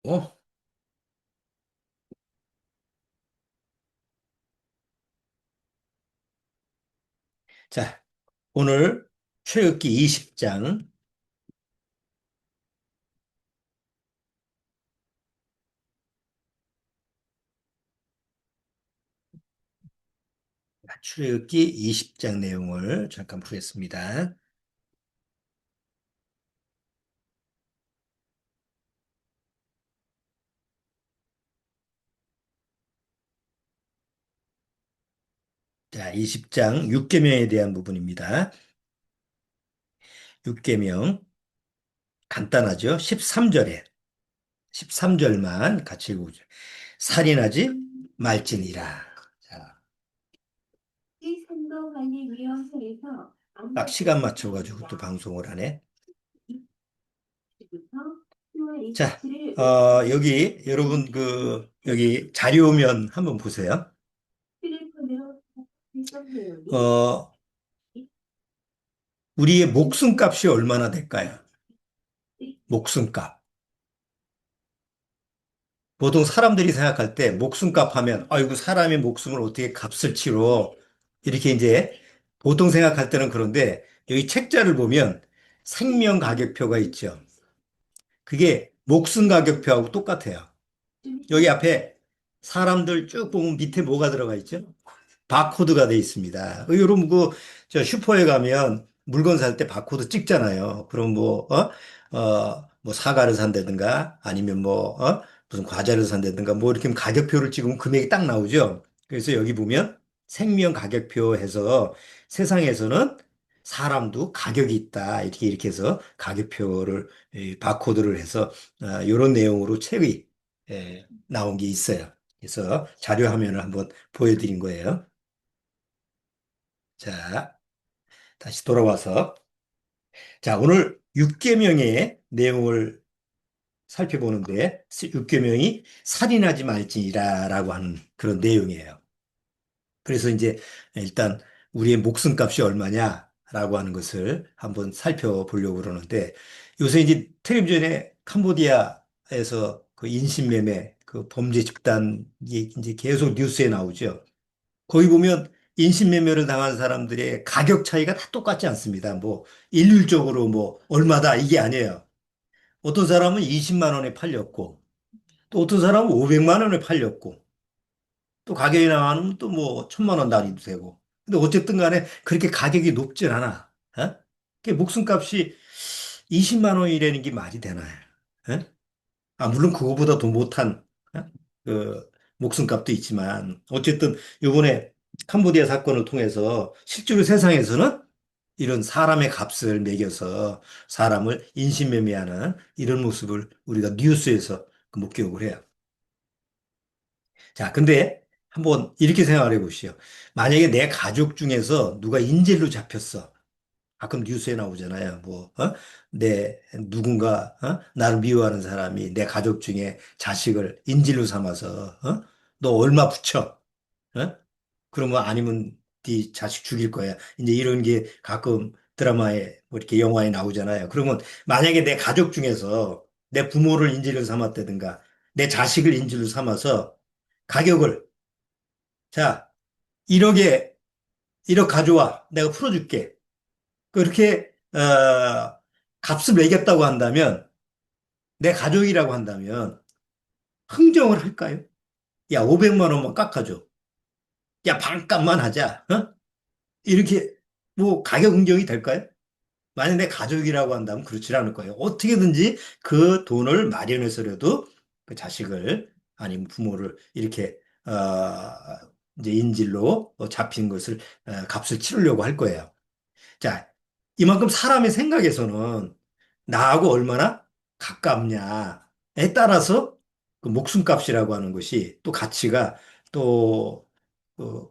어? 자, 오늘 출애굽기 20장, 출애굽기 20장 내용을 잠깐 보겠습니다. 자, 20장 6계명에 대한 부분입니다. 6계명 간단하죠? 13절만 같이 읽어보죠. 살인하지 말지니라. 자, 선거관리위원회에서 딱 시간 맞춰가지고 또 방송을 하네. 자, 여기 여러분 여기 자료면 한번 보세요. 어, 우리의 목숨값이 얼마나 될까요? 목숨값. 보통 사람들이 생각할 때 목숨값 하면, 아이고, 사람의 목숨을 어떻게 값을 치러. 이렇게 이제 보통 생각할 때는 그런데 여기 책자를 보면 생명 가격표가 있죠. 그게 목숨 가격표하고 똑같아요. 여기 앞에 사람들 쭉 보면 밑에 뭐가 들어가 있죠? 바코드가 돼 있습니다. 여러분, 저 슈퍼에 가면 물건 살 때 바코드 찍잖아요. 그럼 뭐 사과를 산다든가 아니면 무슨 과자를 산다든가 뭐 이렇게 가격표를 찍으면 금액이 딱 나오죠. 그래서 여기 보면 생명 가격표 해서 세상에서는 사람도 가격이 있다. 이렇게 해서 가격표를, 이 바코드를 해서, 이런 내용으로 책이 나온 게 있어요. 그래서 자료 화면을 한번 보여드린 거예요. 자, 다시 돌아와서. 자, 오늘 6계명의 내용을 살펴보는데, 6계명이 살인하지 말지니라라고 하는 그런 내용이에요. 그래서 이제 일단 우리의 목숨값이 얼마냐라고 하는 것을 한번 살펴보려고 그러는데, 요새 이제 텔레비전에 캄보디아에서 그 인신매매 그 범죄 집단이 이제 계속 뉴스에 나오죠. 거기 보면 인신매매를 당한 사람들의 가격 차이가 다 똑같지 않습니다. 뭐 일률적으로 뭐 얼마다 이게 아니에요. 어떤 사람은 20만 원에 팔렸고 또 어떤 사람은 500만 원에 팔렸고 또 가격이 나가면 또 뭐 1,000만 원 단위도 되고. 근데 어쨌든 간에 그렇게 가격이 높진 않아. 어? 그 목숨값이 20만 원이라는 게 말이 되나요? 어? 물론 그거보다 더 못한 어? 그 목숨값도 있지만 어쨌든 이번에 캄보디아 사건을 통해서 실제로 세상에서는 이런 사람의 값을 매겨서 사람을 인신매매하는 이런 모습을 우리가 뉴스에서 목격을 해요. 자, 근데 한번 이렇게 생각을 해보시오. 만약에 내 가족 중에서 누가 인질로 잡혔어. 가끔 뉴스에 나오잖아요. 나를 미워하는 사람이 내 가족 중에 자식을 인질로 삼아서, 너 얼마 붙여? 어? 그러면 아니면 네 자식 죽일 거야. 이제 이런 게 가끔 드라마에 뭐 이렇게 영화에 나오잖아요. 그러면 만약에 내 가족 중에서 내 부모를 인질로 삼았다든가 내 자식을 인질로 삼아서 가격을, 자, 1억에 1억 가져와. 내가 풀어줄게. 그렇게 값을 매겼다고 한다면 내 가족이라고 한다면 흥정을 할까요? 야, 500만 원만 깎아줘. 야, 반값만 하자. 어? 이렇게 뭐 가격 흥정이 될까요? 만약 내 가족이라고 한다면 그렇지 않을 거예요. 어떻게든지 그 돈을 마련해서라도 그 자식을 아니면 부모를 이렇게 이제 인질로 잡힌 것을 값을 치르려고 할 거예요. 자, 이만큼 사람의 생각에서는 나하고 얼마나 가깝냐에 따라서 그 목숨값이라고 하는 것이 또 가치가 또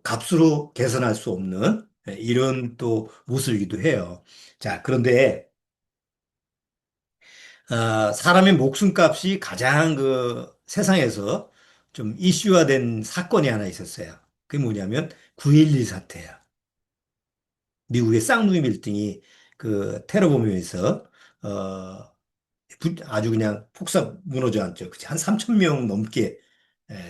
값으로 계산할 수 없는 이런 또 모습이기도 해요. 자, 그런데 사람의 목숨값이 가장 그 세상에서 좀 이슈화된 사건이 하나 있었어요. 그게 뭐냐면 9.11 사태예요. 미국의 쌍둥이 빌딩이 그 테러범에서 아주 그냥 폭삭 무너져 앉죠. 그치? 한 3천 명 넘게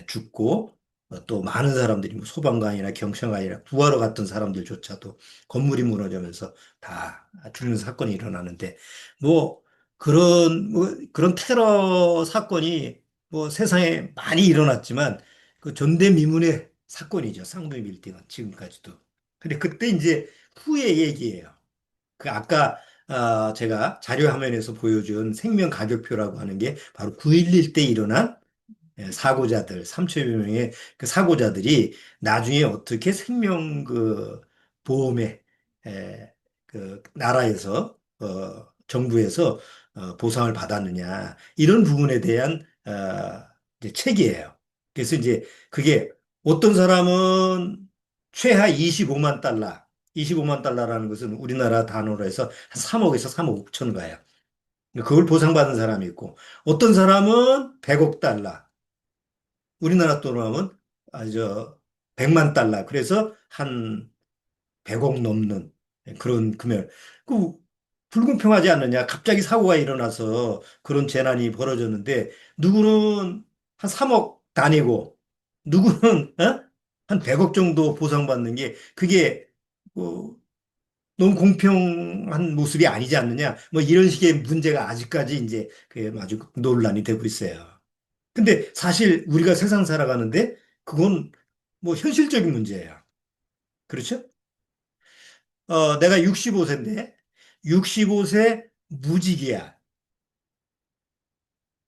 죽고 또 많은 사람들이 뭐 소방관이나 경찰관이나 구하러 갔던 사람들조차도 건물이 무너지면서 다 죽는 사건이 일어나는데 뭐 그런 테러 사건이 뭐 세상에 많이 일어났지만 그 전대미문의 사건이죠. 쌍둥이 빌딩은 지금까지도. 근데 그때 이제 후의 얘기예요. 그 아까 제가 자료 화면에서 보여준 생명 가격표라고 하는 게 바로 9.11 때 일어난 사고자들, 3천여 명의 그 사고자들이 나중에 어떻게 생명 그 보험에 그 나라에서 정부에서 보상을 받았느냐 이런 부분에 대한 이제 책이에요. 그래서 이제 그게 어떤 사람은 최하 25만 달러, 25만 달러라는 것은 우리나라 단어로 해서 한 3억에서 3억 5천 가요. 그걸 보상받은 사람이 있고 어떤 사람은 100억 달러, 우리나라 돈으로 하면 저 100만 달러. 그래서 한 100억 넘는 그런 금액. 그 불공평하지 않느냐. 갑자기 사고가 일어나서 그런 재난이 벌어졌는데 누구는 한 3억 단위고 누구는 한 100억 정도 보상받는 게 그게 뭐 너무 공평한 모습이 아니지 않느냐. 뭐 이런 식의 문제가 아직까지 이제 그 아주 논란이 되고 있어요. 근데 사실 우리가 세상 살아가는데 그건 뭐 현실적인 문제예요. 그렇죠? 내가 65세인데 65세 무직이야.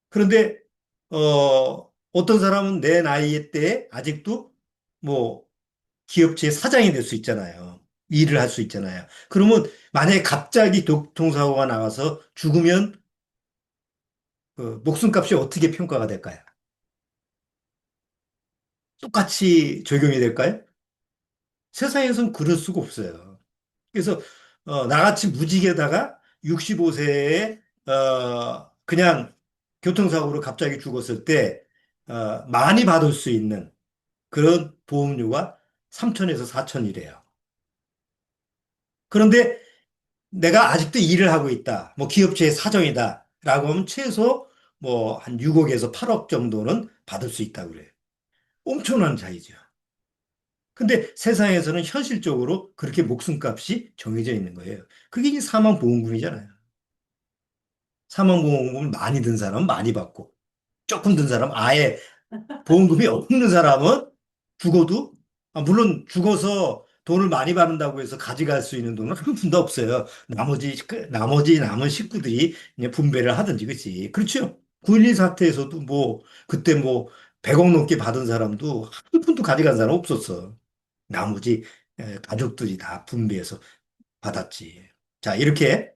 그런데 어떤 사람은 내 나이 때 아직도 뭐 기업체 사장이 될 수 있잖아요. 일을 할 수 있잖아요. 그러면 만약에 갑자기 교통사고가 나가서 죽으면 그 목숨값이 어떻게 평가가 될까요? 똑같이 적용이 될까요? 세상에선 그럴 수가 없어요. 그래서 나같이 무직에다가 65세에 그냥 교통사고로 갑자기 죽었을 때 많이 받을 수 있는 그런 보험료가 3천에서 4천이래요. 그런데 내가 아직도 일을 하고 있다. 뭐 기업체의 사정이다. 라고 하면 최소 뭐 한 6억에서 8억 정도는 받을 수 있다고 그래요. 엄청난 차이죠. 근데 세상에서는 현실적으로 그렇게 목숨값이 정해져 있는 거예요. 그게 이제 사망보험금이잖아요. 사망보험금을 많이 든 사람은 많이 받고, 조금 든 사람은 아예 보험금이 없는 사람은 죽어도, 물론 죽어서 돈을 많이 받는다고 해서 가져갈 수 있는 돈은 한 푼도 없어요. 나머지 남은 식구들이 그냥 분배를 하든지, 그치? 그렇죠? 9.11 사태에서도 뭐, 그때 뭐, 100억 넘게 받은 사람도 한 푼도 가져간 사람 없었어. 나머지 가족들이 다 분배해서 받았지. 자, 이렇게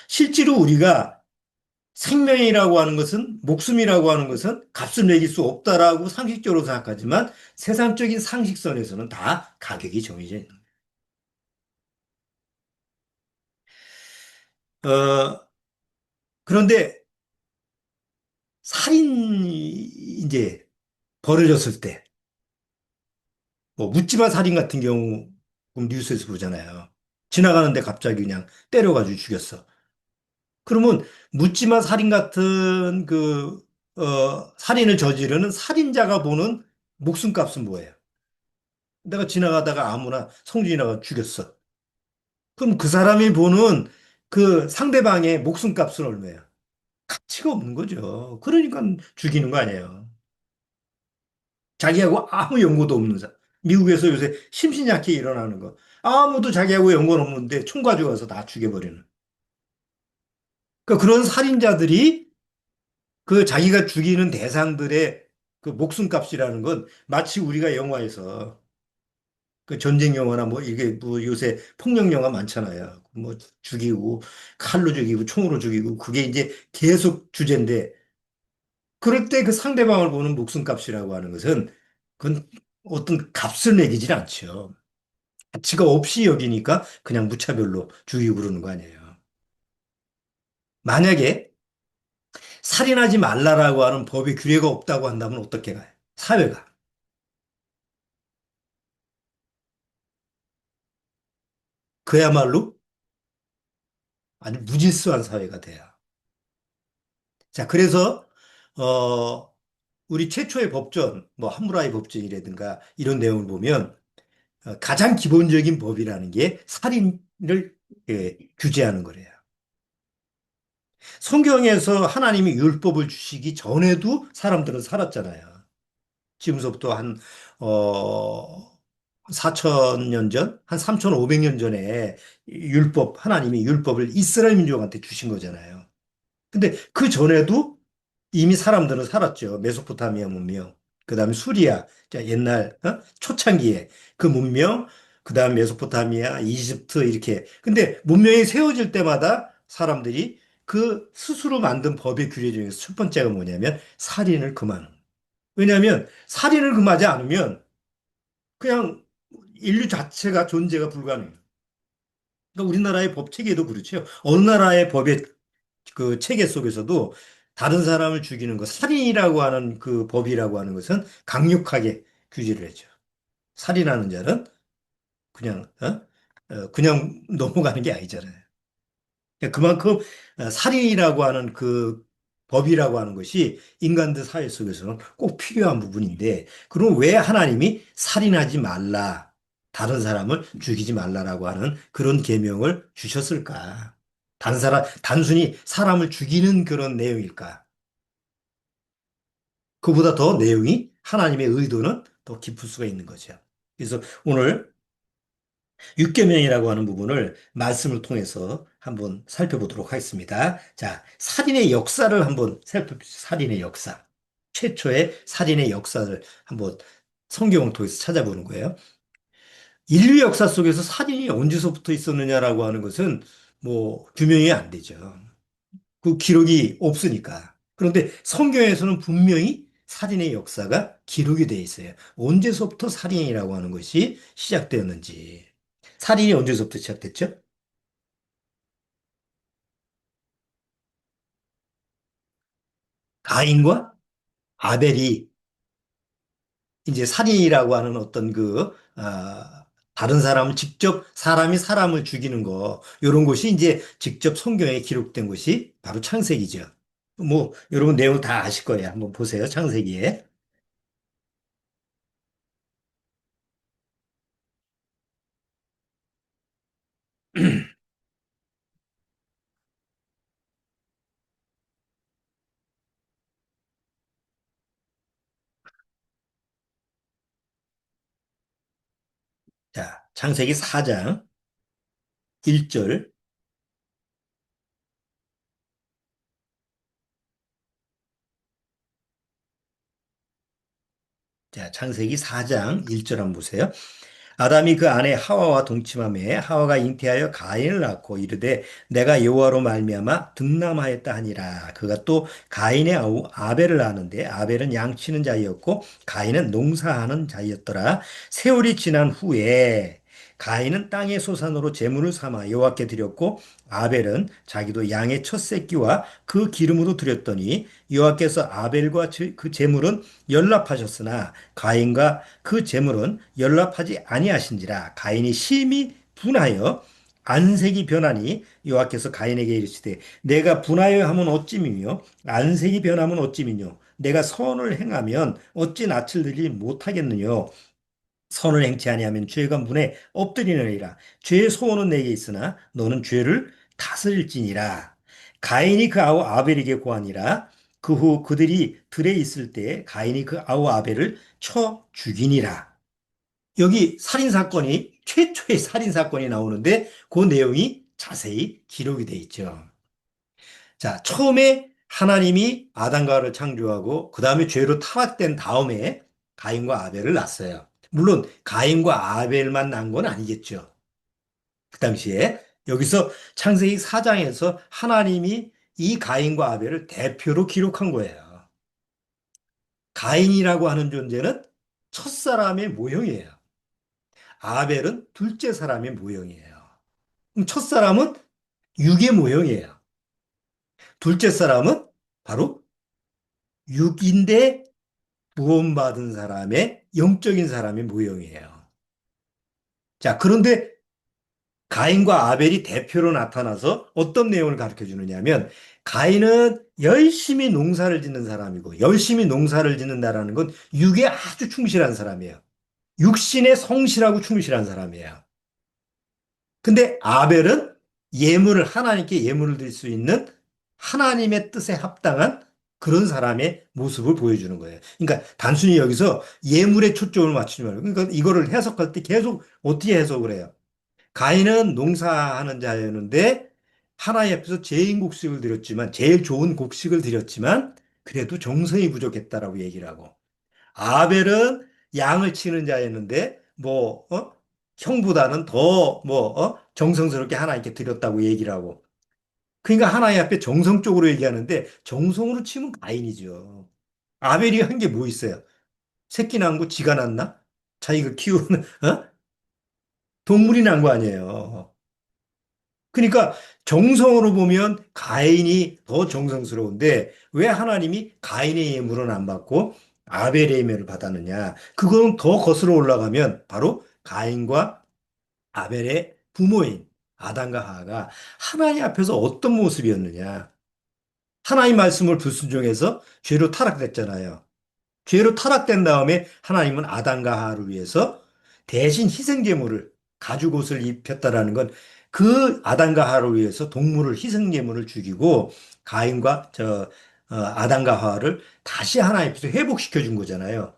실제로 우리가 생명이라고 하는 것은, 목숨이라고 하는 것은 값을 매길 수 없다라고 상식적으로 생각하지만 세상적인 상식선에서는 다 가격이 정해져 있는 거예요. 그런데 살인이 이제 벌어졌을 때, 뭐 묻지마 살인 같은 경우 뉴스에서 보잖아요. 지나가는데 갑자기 그냥 때려가지고 죽였어. 그러면 묻지마 살인 같은 살인을 저지르는 살인자가 보는 목숨값은 뭐예요? 내가 지나가다가 아무나 성진이나가 죽였어. 그럼 그 사람이 보는 그 상대방의 목숨값은 얼마예요? 가치가 없는 거죠. 그러니까 죽이는 거 아니에요. 자기하고 아무 연고도 없는 사람. 미국에서 요새 심신약해 일어나는 거. 아무도 자기하고 연고는 없는데 총 가져가서 다 죽여버리는. 그러니까 그런 살인자들이 그 자기가 죽이는 대상들의 그 목숨값이라는 건 마치 우리가 영화에서 그 전쟁 영화나 뭐 이게 뭐 요새 폭력 영화 많잖아요. 뭐 죽이고 칼로 죽이고 총으로 죽이고 그게 이제 계속 주제인데 그럴 때 그 상대방을 보는 목숨값이라고 하는 것은 그건 어떤 값을 매기질 않죠. 가치가 없이 여기니까 그냥 무차별로 죽이고 그러는 거 아니에요. 만약에 살인하지 말라라고 하는 법의 규례가 없다고 한다면 어떻게 가요? 사회가. 그야말로 아주 무질서한 사회가 돼요. 자, 그래서, 어, 우리 최초의 법전, 뭐, 함무라이 법전이라든가 이런 내용을 보면 가장 기본적인 법이라는 게 살인을 규제하는 거래요. 성경에서 하나님이 율법을 주시기 전에도 사람들은 살았잖아요. 지금서부터 어, 4천 년 전, 한 3,500년 전에 하나님이 율법을 이스라엘 민족한테 주신 거잖아요. 근데 그 전에도 이미 사람들은 살았죠. 메소포타미아 문명, 그 다음에 수리아, 자, 옛날, 초창기에 그 문명, 그 다음 메소포타미아, 이집트, 이렇게. 근데 문명이 세워질 때마다 사람들이 그 스스로 만든 법의 규례 중에서 첫 번째가 뭐냐면 살인을 금하는. 왜냐하면 살인을 금하지 않으면 그냥 인류 자체가 존재가 불가능해요. 그러니까 우리나라의 법 체계도 그렇죠. 어느 나라의 법의 그 체계 속에서도 다른 사람을 죽이는 것, 살인이라고 하는 그 법이라고 하는 것은 강력하게 규제를 했죠. 살인하는 자는 그냥, 그냥 넘어가는 게 아니잖아요. 그러니까 그만큼 살인이라고 하는 그 법이라고 하는 것이 인간들 사회 속에서는 꼭 필요한 부분인데, 그럼 왜 하나님이 살인하지 말라, 다른 사람을 죽이지 말라라고 하는 그런 계명을 주셨을까? 다른 사람, 단순히 사람을 죽이는 그런 내용일까? 그보다 더 내용이 하나님의 의도는 더 깊을 수가 있는 거죠. 그래서 오늘 육계명이라고 하는 부분을 말씀을 통해서 한번 살펴보도록 하겠습니다. 자, 살인의 역사를 한번 살펴보시죠. 살인의 역사. 최초의 살인의 역사를 한번 성경을 통해서 찾아보는 거예요. 인류 역사 속에서 살인이 언제서부터 있었느냐라고 하는 것은 뭐 규명이 안 되죠. 그 기록이 없으니까. 그런데 성경에서는 분명히 살인의 역사가 기록이 되어 있어요. 언제서부터 살인이라고 하는 것이 시작되었는지. 살인이 언제서부터 시작됐죠? 가인과 아벨이 이제 살인이라고 하는 어떤 다른 사람을 직접 사람이 사람을 죽이는 거, 이런 것이 이제 직접 성경에 기록된 것이 바로 창세기죠. 뭐, 여러분 내용 다 아실 거예요. 한번 보세요. 창세기에. 자, 창세기 4장 1절. 자, 창세기 4장 1절 한번 보세요. 아담이 그 아내 하와와 동침하매 하와가 잉태하여 가인을 낳고 이르되 내가 여호와로 말미암아 득남하였다 하니라. 그가 또 가인의 아우 아벨을 낳았는데 아벨은 양치는 자이었고 가인은 농사하는 자이었더라. 세월이 지난 후에 가인은 땅의 소산으로 제물을 삼아 여호와께 드렸고 아벨은 자기도 양의 첫 새끼와 그 기름으로 드렸더니 여호와께서 아벨과 그 제물은 연락하셨으나 가인과 그 제물은 연락하지 아니하신지라. 가인이 심히 분하여 안색이 변하니 여호와께서 가인에게 이르시되 내가 분하여 하면 어찌미며 안색이 변하면 어찌미뇨 내가 선을 행하면 어찌 낯을 들지 못하겠느뇨. 선을 행치 아니하면 죄가 문에 엎드리느니라. 죄의 소원은 내게 있으나 너는 죄를 다스릴지니라. 가인이 그 아우 아벨에게 고하니라. 그 후 그들이 들에 있을 때 가인이 그 아우 아벨을 쳐 죽이니라. 여기 살인 사건이 최초의 살인 사건이 나오는데 그 내용이 자세히 기록이 돼 있죠. 자, 처음에 하나님이 아담과 하와를 창조하고 그 다음에 죄로 타락된 다음에 가인과 아벨을 낳았어요. 물론 가인과 아벨만 낳은 건 아니겠죠. 그 당시에 여기서 창세기 4장에서 하나님이 이 가인과 아벨을 대표로 기록한 거예요. 가인이라고 하는 존재는 첫사람의 모형이에요. 아벨은 둘째 사람의 모형이에요. 그럼 첫사람은 육의 모형이에요. 둘째 사람은 바로 육인데 구원받은 사람의 영적인 사람의 모형이에요. 자, 그런데 가인과 아벨이 대표로 나타나서 어떤 내용을 가르쳐 주느냐면 가인은 열심히 농사를 짓는 사람이고 열심히 농사를 짓는다라는 건 육에 아주 충실한 사람이에요. 육신에 성실하고 충실한 사람이에요. 근데 아벨은 하나님께 예물을 드릴 수 있는 하나님의 뜻에 합당한 그런 사람의 모습을 보여주는 거예요. 그러니까 단순히 여기서 예물에 초점을 맞추지 말고, 그러니까 이거를 해석할 때 계속 어떻게 해석을 해요? 가인은 농사하는 자였는데 하나님 앞에서 제일 곡식을 드렸지만, 제일 좋은 곡식을 드렸지만, 그래도 정성이 부족했다라고 얘기를 하고, 아벨은 양을 치는 자였는데 형보다는 더 정성스럽게 하나님께 드렸다고 얘기를 하고. 그러니까 하나님 앞에 정성적으로 얘기하는데 정성으로 치면 가인이죠. 아벨이 한 게 뭐 있어요? 새끼 낳은 거 지가 낳나? 자기가 키우는 동물이 난 거 아니에요. 그러니까 정성으로 보면 가인이 더 정성스러운데 왜 하나님이 가인의 예물은 안 받고 아벨의 예물을 받았느냐? 그건 더 거슬러 올라가면 바로 가인과 아벨의 부모인 아담과 하와가 하나님 앞에서 어떤 모습이었느냐? 하나님 말씀을 불순종해서 죄로 타락됐잖아요. 죄로 타락된 다음에 하나님은 아담과 하와를 위해서 대신 희생 제물을 가죽 옷을 입혔다라는 건 그 아담과 하와를 위해서 동물을 희생 제물을 죽이고 가인과 아담과 하와를 다시 하나님 앞에서 회복시켜 준 거잖아요.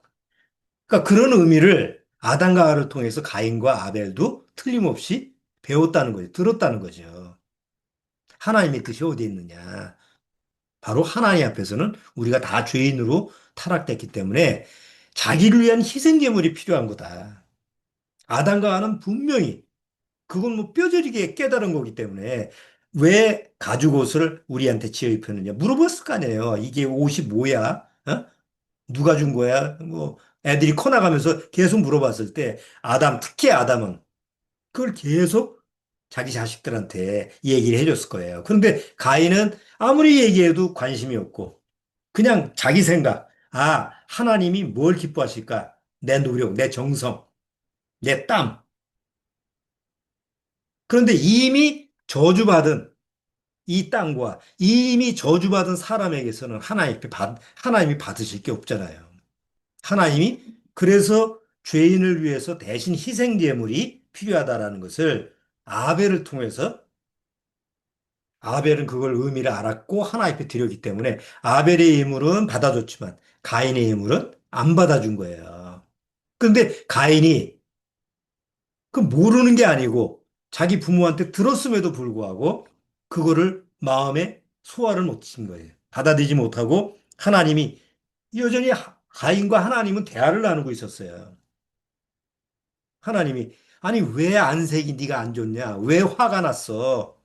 그러니까 그런 의미를 아담과 하와를 통해서 가인과 아벨도 틀림없이 배웠다는 거죠. 들었다는 거죠. 하나님의 뜻이 어디 있느냐? 바로 하나님 앞에서는 우리가 다 죄인으로 타락됐기 때문에 자기를 위한 희생 제물이 필요한 거다. 아담과 하와는 분명히 그건 뭐 뼈저리게 깨달은 거기 때문에 왜 가죽 옷을 우리한테 지어 입혔느냐 물어봤을 거 아니에요. 이게 옷이 뭐야? 어? 누가 준 거야? 뭐 애들이 커나가면서 계속 물어봤을 때 특히 아담은 그걸 계속 자기 자식들한테 얘기를 해줬을 거예요. 그런데 가인은 아무리 얘기해도 관심이 없고 그냥 자기 생각. 하나님이 뭘 기뻐하실까? 내 노력, 내 정성, 내 땀. 그런데 이미 저주받은 이 땅과 이미 저주받은 사람에게서는 하나님이 받으실 게 없잖아요. 하나님이 그래서 죄인을 위해서 대신 희생 제물이 필요하다라는 것을 아벨을 통해서 아벨은 그걸 의미를 알았고 하나님 앞에 드렸기 때문에 아벨의 예물은 받아줬지만 가인의 예물은 안 받아준 거예요. 그런데 가인이 그 모르는 게 아니고 자기 부모한테 들었음에도 불구하고 그거를 마음에 소화를 못한 거예요. 받아들이지 못하고 하나님이 여전히 가인과 하나님은 대화를 나누고 있었어요. 하나님이 아니 왜 안색이 네가 안 좋냐? 왜 화가 났어?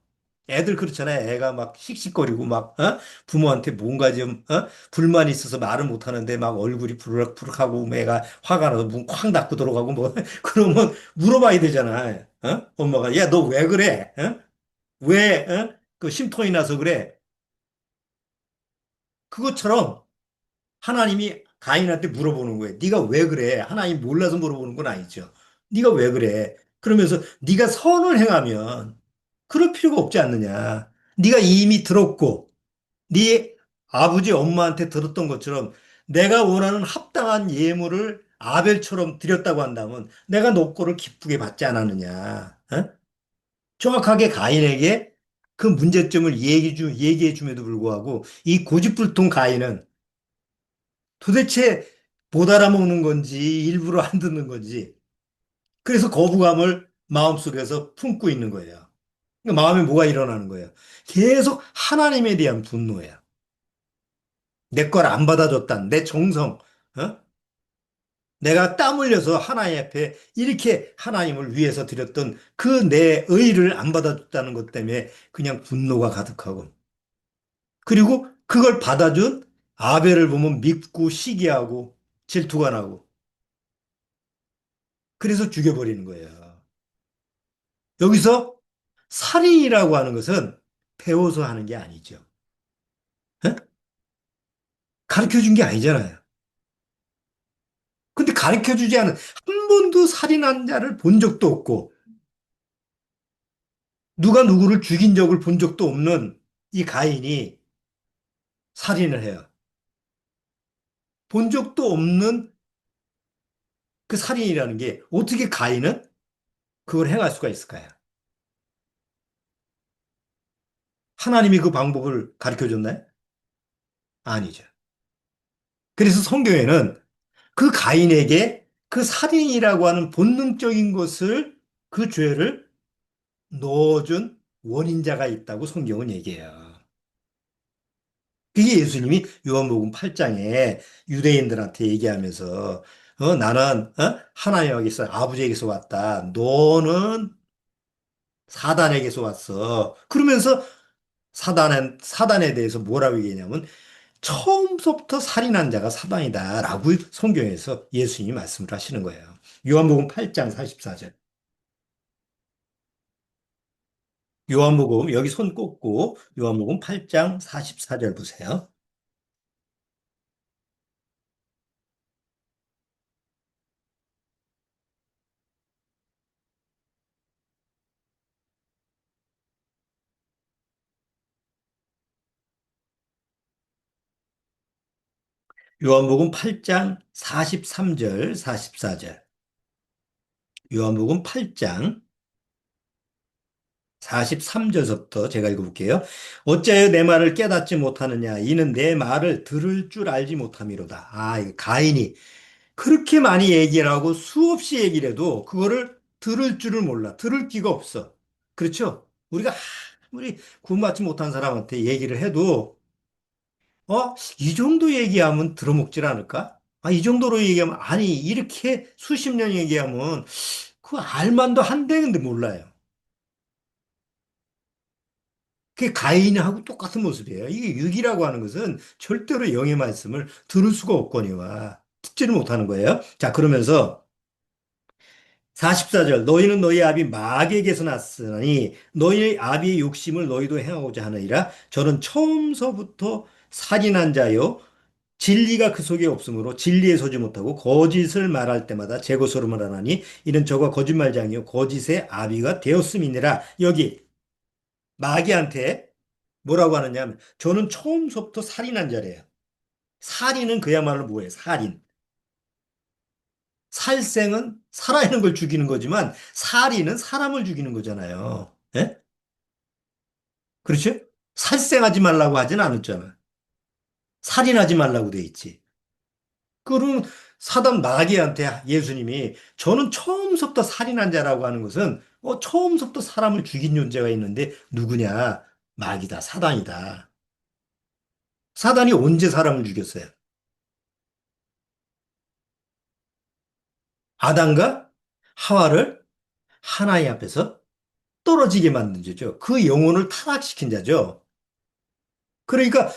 애들 그렇잖아요. 애가 막 씩씩거리고 막 부모한테 뭔가 좀 불만이 있어서 말을 못 하는데 막 얼굴이 부르락부르락하고 애가 화가 나서 문 쾅 닫고 들어가고 뭐 그러면 물어봐야 되잖아요. 엄마가 야 너 왜 그래? 왜 그 심통이 나서 그래? 그것처럼 하나님이 가인한테 물어보는 거예요. 네가 왜 그래? 하나님 몰라서 물어보는 건 아니죠. 네가 왜 그래? 그러면서 네가 선을 행하면 그럴 필요가 없지 않느냐. 네가 이미 들었고 네 아버지 엄마한테 들었던 것처럼 내가 원하는 합당한 예물을 아벨처럼 드렸다고 한다면 내가 너 거를 기쁘게 받지 않았느냐. 정확하게 가인에게 그 문제점을 얘기해 줌에도 불구하고 이 고집불통 가인은 도대체 못 알아먹는 건지 일부러 안 듣는 건지 그래서 거부감을 마음속에서 품고 있는 거예요. 그러니까 마음에 뭐가 일어나는 거예요? 계속 하나님에 대한 분노예요. 내 걸 안 받아줬다. 내 정성, 내가 땀 흘려서 하나님 앞에 이렇게 하나님을 위해서 드렸던 그 내 의를 안 받아줬다는 것 때문에 그냥 분노가 가득하고 그리고 그걸 받아준 아벨을 보면 밉고 시기하고 질투가 나고 그래서 죽여버리는 거예요. 여기서 살인이라고 하는 것은 배워서 하는 게 아니죠. 가르쳐 준 게 아니잖아요. 근데 가르쳐 주지 않은 한 번도 살인한 자를 본 적도 없고 누가 누구를 죽인 적을 본 적도 없는 이 가인이 살인을 해요. 본 적도 없는 그 살인이라는 게 어떻게 가인은 그걸 행할 수가 있을까요? 하나님이 그 방법을 가르쳐 줬나요? 아니죠. 그래서 성경에는 그 가인에게 그 살인이라고 하는 본능적인 것을 그 죄를 넣어준 원인자가 있다고 성경은 얘기해요. 그게 예수님이 요한복음 8장에 유대인들한테 얘기하면서 나는 하나님에게서 아버지에게서 왔다. 너는 사단에게서 왔어. 그러면서 사단에 대해서 뭐라고 얘기했냐면 처음부터 살인한 자가 사단이다라고 성경에서 예수님이 말씀을 하시는 거예요. 요한복음 8장 44절. 요한복음 여기 손 꽂고 요한복음 8장 44절 보세요. 요한복음 8장 43절, 44절. 요한복음 8장 43절부터 제가 읽어볼게요. 어찌하여 내 말을 깨닫지 못하느냐? 이는 내 말을 들을 줄 알지 못함이로다. 이거 가인이 그렇게 많이 얘기를 하고 수없이 얘기를 해도 그거를 들을 줄을 몰라. 들을 기가 없어. 그렇죠? 우리가 아무리 구원받지 못한 사람한테 얘기를 해도 이 정도 얘기하면 들어먹질 않을까? 이 정도로 얘기하면 아니 이렇게 수십 년 얘기하면 그 알만도 한데 근데 몰라요. 그게 가인하고 똑같은 모습이에요. 이게 육이라고 하는 것은 절대로 영의 말씀을 들을 수가 없거니와 듣지를 못하는 거예요. 자, 그러면서 44절 너희는 너희 아비 마귀에게서 났으니 너희 아비의 욕심을 너희도 행하고자 하느니라. 저는 처음서부터 살인한 자요 진리가 그 속에 없으므로 진리에 서지 못하고 거짓을 말할 때마다 제 것으로만 하나니 이는 저가 거짓말장이요 거짓의 아비가 되었음이니라. 여기 마귀한테 뭐라고 하느냐 하면 저는 처음부터 살인한 자래요. 살인은 그야말로 뭐예요? 살인. 살생은 살아있는 걸 죽이는 거지만 살인은 사람을 죽이는 거잖아요. 예? 그렇죠? 살생하지 말라고 하진 않았잖아. 살인하지 말라고 돼 있지. 그럼 사단 마귀한테 예수님이 저는 처음부터 살인한 자라고 하는 것은 처음부터 사람을 죽인 존재가 있는데 누구냐? 마귀다, 사단이다. 사단이 언제 사람을 죽였어요? 아담과 하와를 하나님 앞에서 떨어지게 만든 자죠. 그 영혼을 타락시킨 자죠. 그러니까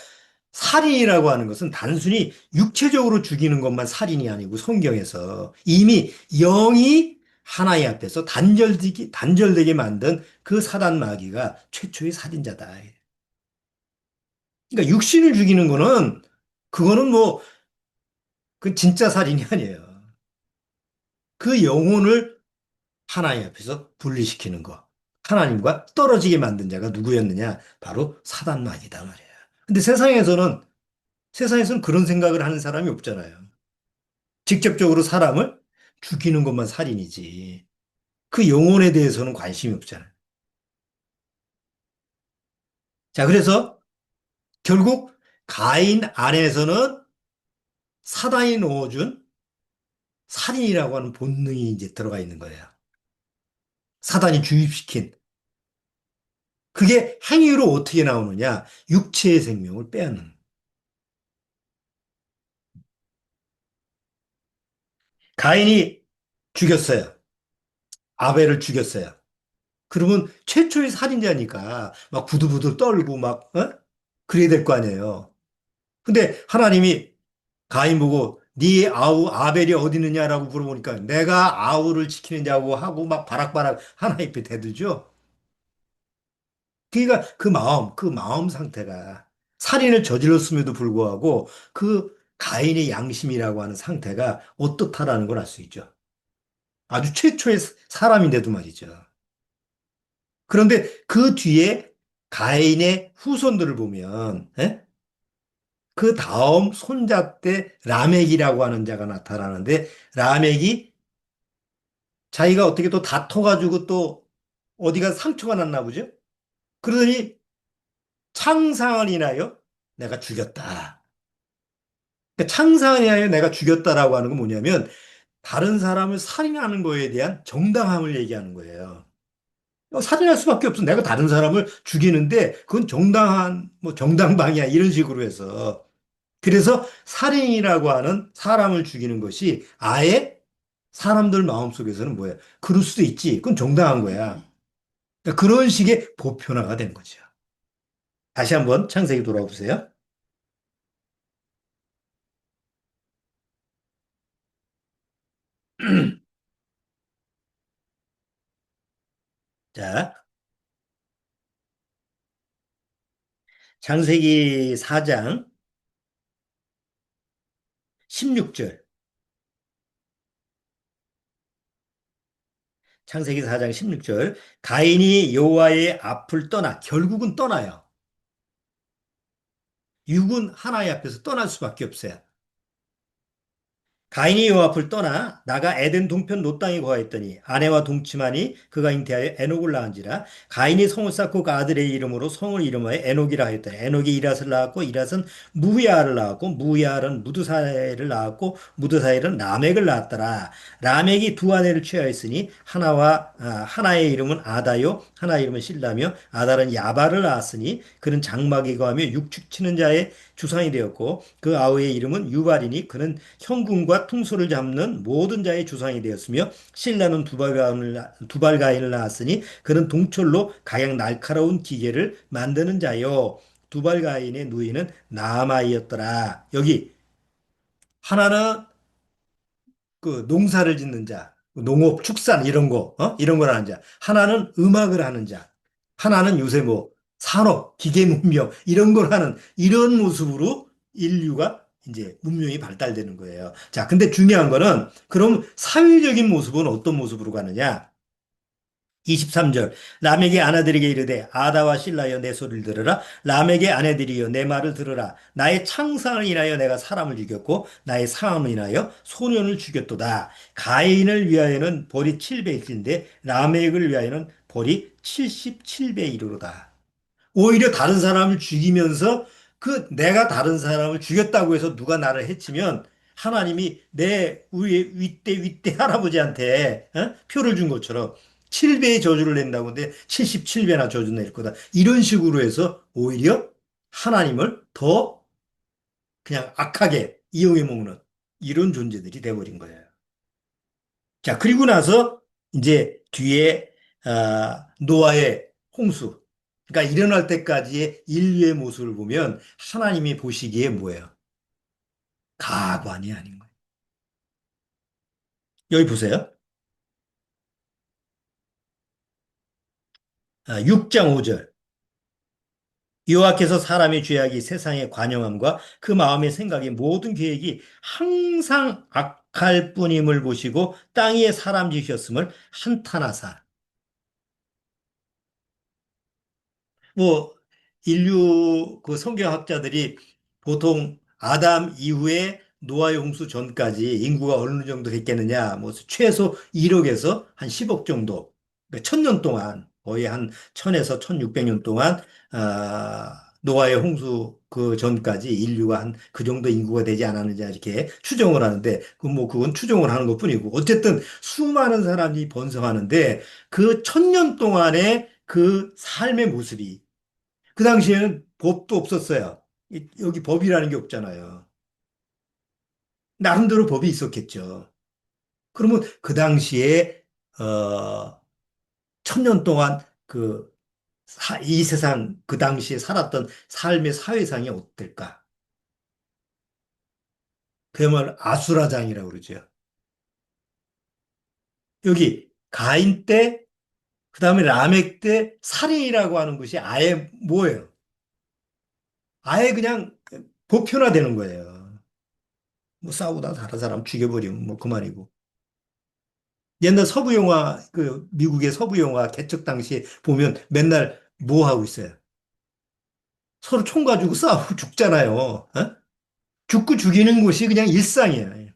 살인이라고 하는 것은 단순히 육체적으로 죽이는 것만 살인이 아니고 성경에서 이미 영이 하나님 앞에서 단절되게 만든 그 사단 마귀가 최초의 살인자다. 그러니까 육신을 죽이는 거는 그거는 뭐 그 진짜 살인이 아니에요. 그 영혼을 하나님 앞에서 분리시키는 거. 하나님과 떨어지게 만든 자가 누구였느냐? 바로 사단 마귀다 말이에요. 근데 세상에서는 그런 생각을 하는 사람이 없잖아요. 직접적으로 사람을 죽이는 것만 살인이지. 그 영혼에 대해서는 관심이 없잖아요. 자, 그래서 결국 가인 안에서는 사단이 넣어준 살인이라고 하는 본능이 이제 들어가 있는 거예요. 사단이 주입시킨. 그게 행위로 어떻게 나오느냐? 육체의 생명을 빼앗는. 가인이 죽였어요. 아벨을 죽였어요. 그러면 최초의 살인자니까 막 부들부들 떨고 막, 그래야 될 거 아니에요. 근데 하나님이 가인 보고 네 아우 아벨이 어디 있느냐라고 물어보니까 내가 아우를 지키는 자고 하고 막 바락바락 하나님 앞에 대들죠. 그러니까 그 마음 상태가 살인을 저질렀음에도 불구하고 그 가인의 양심이라고 하는 상태가 어떻다라는 걸 알 수 있죠. 아주 최초의 사람인데도 말이죠. 그런데 그 뒤에 가인의 후손들을 보면, 예? 그 다음 손자 때 라멕이라고 하는 자가 나타나는데, 라멕이 자기가 어떻게 또 다퉈가지고 또 어디가 상처가 났나 보죠? 그러더니 창상을 인하여 내가 죽였다. 그러니까 창상을 인하여 내가 죽였다라고 하는 건 뭐냐면, 다른 사람을 살인하는 거에 대한 정당함을 얘기하는 거예요. 살인할 수밖에 없어. 내가 다른 사람을 죽이는데 그건 정당한 뭐 정당방위야 이런 식으로 해서 그래서 살인이라고 하는 사람을 죽이는 것이 아예 사람들 마음속에서는 뭐야? 그럴 수도 있지. 그건 정당한 거야. 그러니까 그런 식의 보편화가 된 거죠. 다시 한번 창세기 돌아와 보세요. 자, 창세기 4장 16절. 창세기 4장 16절. 가인이 여호와의 앞을 떠나 결국은 떠나요. 육은 하나의 앞에서 떠날 수밖에 없어요. 가인이 여호와 앞을 떠나 나가 에덴 동편 롯 땅에 거하였더니 아내와 동침하니 그가 잉태하여 에녹을 낳은지라 가인이 성을 쌓고 그 아들의 이름으로 성을 이름하여 에녹이라 하였더니 에녹이 이랏을 낳았고 이랏은 무야를 낳았고 무야는 무드사엘을 낳았고 무드사엘은 라멕을 낳았더라. 라멕이 두 아내를 취하였으니 하나의 이름은 아다요 하나의 이름은 실라며 아달은 야발을 낳았으니 그는 장막에 거하며 육축 치는 자의 주상이 되었고 그 아우의 이름은 유발이니 그는 형군과 퉁소를 잡는 모든 자의 주상이 되었으며 신라는 두발가인을 낳았으니 그는 동철로 가장 날카로운 기계를 만드는 자요. 두발가인의 누이는 나아마이였더라. 여기 하나는 그 농사를 짓는 자, 농업, 축산 이런 거, 이런 걸 하는 자. 하나는 음악을 하는 자. 하나는 요새 뭐 산업, 기계 문명 이런 걸 하는 이런 모습으로 인류가 이제 문명이 발달되는 거예요. 자, 근데 중요한 거는 그럼 사회적인 모습은 어떤 모습으로 가느냐? 23절 라멕의 아내들에게 이르되 아다와 실라여 내 소리를 들으라 라멕의 아내들이여 내 말을 들으라 나의 창상을 인하여 내가 사람을 죽였고 나의 상함을 인하여 소년을 죽였도다 가인을 위하여는 벌이 700인데 라멕을 위하여는 벌이 77배 이르로다 오히려 다른 사람을 죽이면서 그 내가 다른 사람을 죽였다고 해서 누가 나를 해치면 하나님이 내 윗대 할아버지한테 표를 준 것처럼 7배의 저주를 낸다고 근데 77배나 저주 낼 거다. 이런 식으로 해서 오히려 하나님을 더 그냥 악하게 이용해 먹는 이런 존재들이 돼버린 거예요. 자, 그리고 나서 이제 뒤에 노아의 홍수. 그러니까 일어날 때까지의 인류의 모습을 보면 하나님이 보시기에 뭐예요? 가관이 아닌 거예요. 여기 보세요. 6장 5절. 여호와께서 사람의 죄악이 세상의 관영함과 그 마음의 생각의 모든 계획이 항상 악할 뿐임을 보시고 땅 위에 사람 지으셨음을 한탄하사 뭐 인류 그 성경학자들이 보통 아담 이후에 노아의 홍수 전까지 인구가 어느 정도 됐겠느냐, 뭐 최소 1억에서 한 10억 정도, 그러니까 1000년 동안 거의 한 1000에서 1600년 동안 노아의 홍수 그 전까지 인류가 한 그 정도 인구가 되지 않았느냐 이렇게 추정을 하는데 그건 추정을 하는 것뿐이고 어쨌든 수많은 사람이 번성하는데 그 1000년 동안의 그 삶의 모습이 그 당시에는 법도 없었어요. 여기 법이라는 게 없잖아요. 나름대로 법이 있었겠죠. 그러면 그 당시에 어, 1000년 동안 이 세상 그 당시에 살았던 삶의 사회상이 어떨까? 그야말로 아수라장이라고 그러죠. 여기 가인 때, 그 다음에 라멕 때 살인이라고 하는 것이 아예 뭐예요? 아예 그냥 보편화되는 거예요. 뭐 싸우다 다른 사람 죽여버리면 뭐 그만이고. 옛날 서부 영화, 그 미국의 서부 영화 개척 당시에 보면 맨날 뭐 하고 있어요? 서로 총 가지고 싸우고 죽잖아요. 어? 죽고 죽이는 것이 그냥 일상이에요.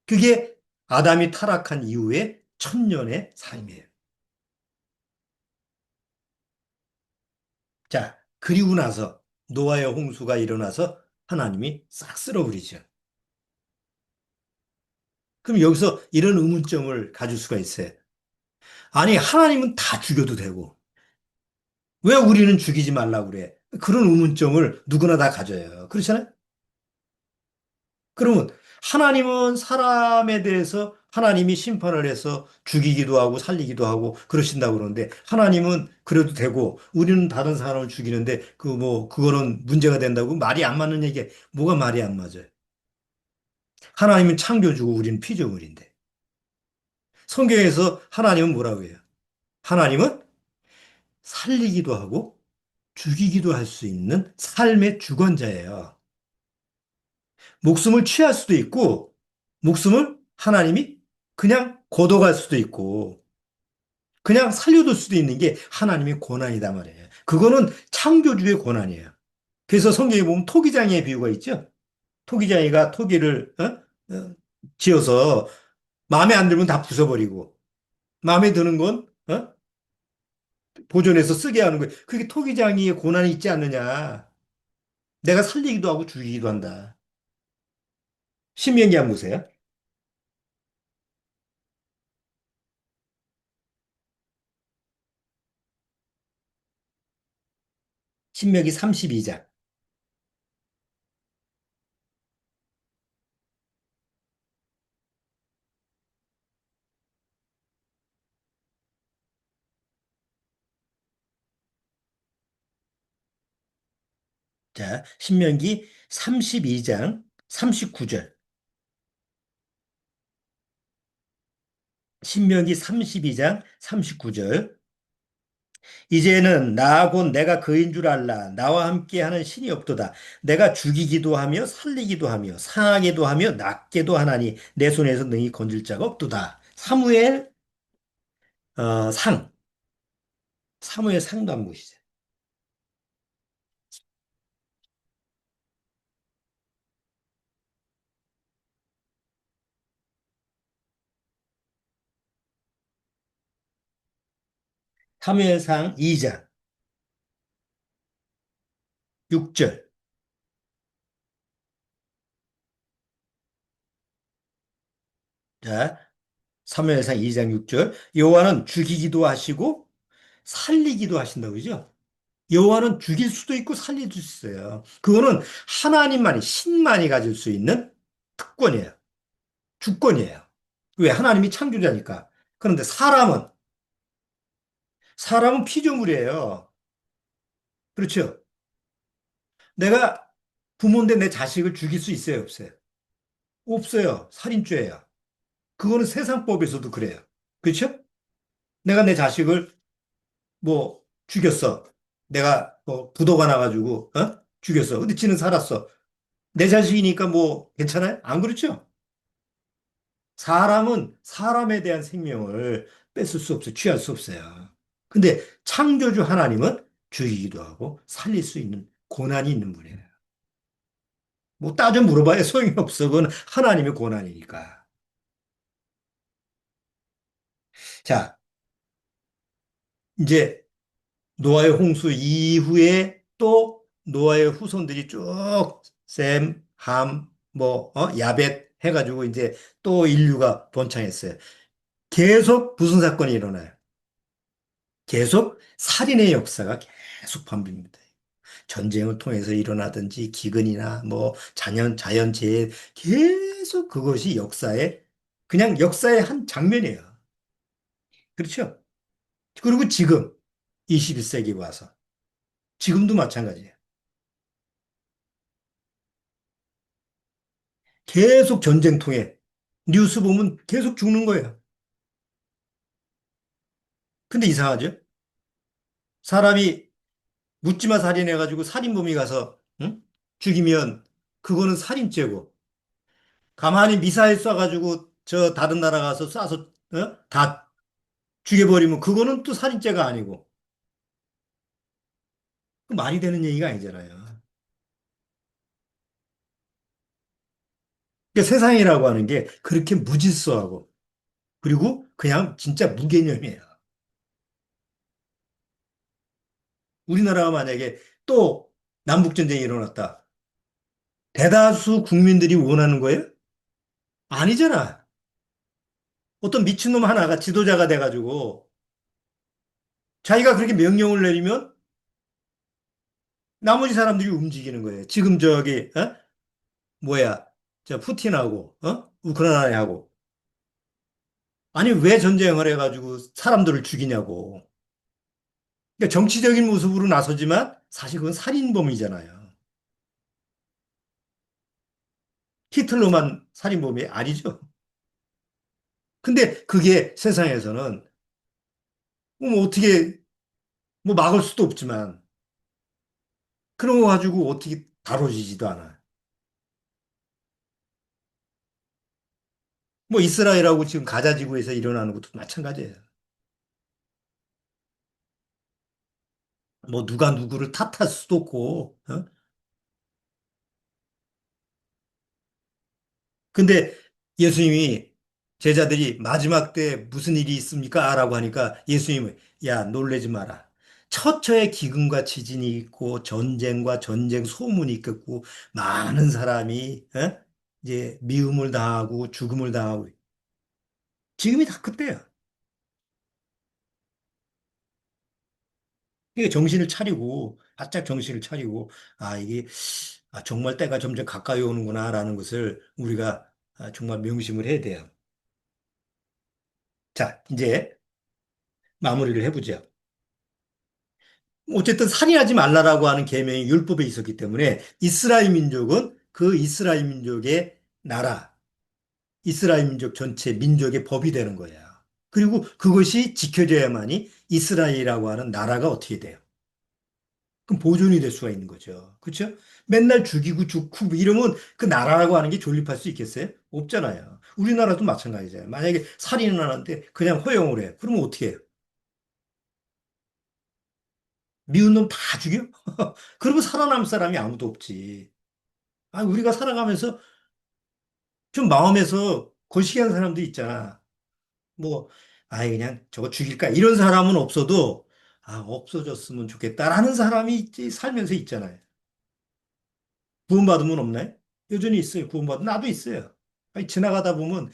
그게 아담이 타락한 이후의 천년의 삶이에요. 자, 그리고 나서 노아의 홍수가 일어나서 하나님이 싹 쓸어버리죠. 그럼 여기서 이런 의문점을 가질 수가 있어요. 아니, 하나님은 다 죽여도 되고, 왜 우리는 죽이지 말라고 그래? 그런 의문점을 누구나 다 가져요. 그렇잖아요? 그러면 하나님은 사람에 대해서 하나님이 심판을 해서 죽이기도 하고 살리기도 하고 그러신다고 그러는데 하나님은 그래도 되고 우리는 다른 사람을 죽이는데 그 뭐 그거는 문제가 된다고 말이 안 맞는 얘기에 뭐가 말이 안 맞아요. 하나님은 창조주고 우리는 피조물인데 성경에서 하나님은 뭐라고 해요? 하나님은 살리기도 하고 죽이기도 할 수 있는 삶의 주권자예요. 목숨을 취할 수도 있고 목숨을 하나님이 그냥 거둬갈 수도 있고 그냥 살려둘 수도 있는 게 하나님의 권한이다 말이에요. 그거는 창조주의 권한이에요. 그래서 성경에 보면 토기장이의 비유가 있죠. 토기장이가 토기를 지어서 마음에 안 들면 다 부숴버리고 마음에 드는 건 보존해서 쓰게 하는 거예요. 그게 토기장이의 권한이 있지 않느냐. 내가 살리기도 하고 죽이기도 한다. 신명기 한번 보세요. 신명기 32장. 자, 신명기 32장 39절. 신명기 32장 39절. 이제는 나 곧 내가 그인 줄 알라. 나와 함께하는 신이 없도다. 내가 죽이기도 하며 살리기도 하며 상하게도 하며 낫게도 하나니 내 손에서 능히 건질 자가 없도다. 사무엘 상. 사무엘 상도 한 보시죠. 사무엘 상 2장 6절. 자, 사무엘 상 2장 6절. 여호와는 죽이기도 하시고 살리기도 하신다고 그죠? 여호와는 죽일 수도 있고 살릴 수도 있어요. 그거는 하나님만이 신만이 가질 수 있는 특권이에요. 주권이에요. 왜? 하나님이 창조자니까. 그런데 사람은 피조물이에요. 그렇죠? 내가 부모인데 내 자식을 죽일 수 있어요, 없어요? 없어요. 살인죄예요. 그거는 세상법에서도 그래요. 그렇죠? 내가 내 자식을 뭐 죽였어. 내가 뭐 부도가 나가지고 죽였어. 근데 지는 살았어. 내 자식이니까 뭐 괜찮아요? 안 그렇죠? 사람은 사람에 대한 생명을 뺏을 수 없어요. 취할 수 없어요. 근데 창조주 하나님은 죽이기도 하고 살릴 수 있는 고난이 있는 분이에요. 뭐 따져 물어봐야 소용이 없어. 그건 하나님의 고난이니까. 자, 이제 노아의 홍수 이후에 또 노아의 후손들이 쭉 셈, 함, 뭐, 야벳 해가지고 이제 또 인류가 번창했어요. 계속 무슨 사건이 일어나요? 계속 살인의 역사가 계속 반복됩니다. 전쟁을 통해서 일어나든지 기근이나 뭐 자연재해 계속 그것이 역사의 그냥 역사의 한 장면이에요. 그렇죠? 그리고 지금 21세기 와서 지금도 마찬가지예요. 계속 전쟁 통해 뉴스 보면 계속 죽는 거예요. 근데 이상하죠? 사람이 묻지마 살인해가지고 살인범이 가서 응? 죽이면 그거는 살인죄고 가만히 미사일 쏴가지고 저 다른 나라 가서 쏴서 다 죽여버리면 그거는 또 살인죄가 아니고 그 말이 되는 얘기가 아니잖아요. 그러니까 세상이라고 하는 게 그렇게 무질서하고 그리고 그냥 진짜 무개념이에요. 우리나라가 만약에 또 남북전쟁이 일어났다. 대다수 국민들이 원하는 거예요? 아니잖아. 어떤 미친놈 하나가 지도자가 돼가지고 자기가 그렇게 명령을 내리면 나머지 사람들이 움직이는 거예요. 지금 저기 뭐야 저 푸틴하고 우크라이나하고 아니 왜 전쟁을 해가지고 사람들을 죽이냐고. 그러니까 정치적인 모습으로 나서지만 사실 그건 살인범이잖아요. 히틀러만 살인범이 아니죠. 근데 그게 세상에서는 뭐 어떻게 뭐 막을 수도 없지만 그런 거 가지고 어떻게 다뤄지지도 않아. 뭐 이스라엘하고 지금 가자 지구에서 일어나는 것도 마찬가지예요. 뭐 누가 누구를 탓할 수도 없고. 근데 예수님이 제자들이 마지막 때 무슨 일이 있습니까? 라고 하니까 예수님은 야, 놀래지 마라. 처처에 기근과 지진이 있고 전쟁과 전쟁 소문이 있겠고 많은 사람이 이제 미움을 당하고 죽음을 당하고 지금이 다 그때야. 그러니까 정신을 차리고 바짝 정신을 차리고 이게 정말 때가 점점 가까이 오는구나라는 것을 우리가 정말 명심을 해야 돼요. 자, 이제 마무리를 해보죠. 어쨌든 살인하지 말라라고 하는 계명이 율법에 있었기 때문에 이스라엘 민족은 그 이스라엘 민족의 나라, 이스라엘 민족 전체 민족의 법이 되는 거예요. 그리고 그것이 지켜져야만이 이스라엘이라고 하는 나라가 어떻게 돼요? 그럼 보존이 될 수가 있는 거죠. 그렇죠? 맨날 죽이고 죽고 이러면 그 나라라고 하는 게 존립할 수 있겠어요? 없잖아요. 우리나라도 마찬가지잖아요. 만약에 살인을 하는데 그냥 허용을 해. 그러면 어떻게 해요? 미운 놈 다 죽여? 그러면 살아남을 사람이 아무도 없지. 우리가 살아가면서 좀 마음에서 거시기한 사람도 있잖아. 뭐, 그냥 저거 죽일까? 이런 사람은 없어도, 없어졌으면 좋겠다라는 사람이 살면서 있잖아요. 구원받으면 없나요? 여전히 있어요. 구원받은 나도 있어요. 지나가다 보면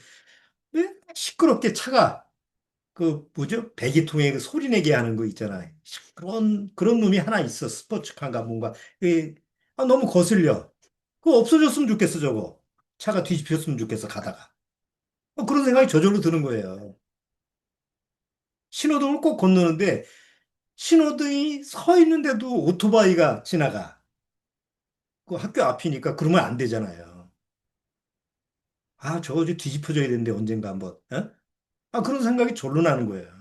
왜 시끄럽게 차가 그 뭐죠? 배기통에 그 소리 내게 하는 거 있잖아요. 그런 놈이 하나 있어. 스포츠카인가 뭔가. 너무 거슬려. 그거 없어졌으면 좋겠어, 저거. 차가 뒤집혔으면 좋겠어, 가다가. 그런 생각이 저절로 드는 거예요. 신호등을 꼭 건너는데 신호등이 서 있는데도 오토바이가 지나가. 그 학교 앞이니까 그러면 안 되잖아요. 저거 좀 뒤집혀져야 되는데 언젠가 한번. 그런 생각이 절로 나는 거예요.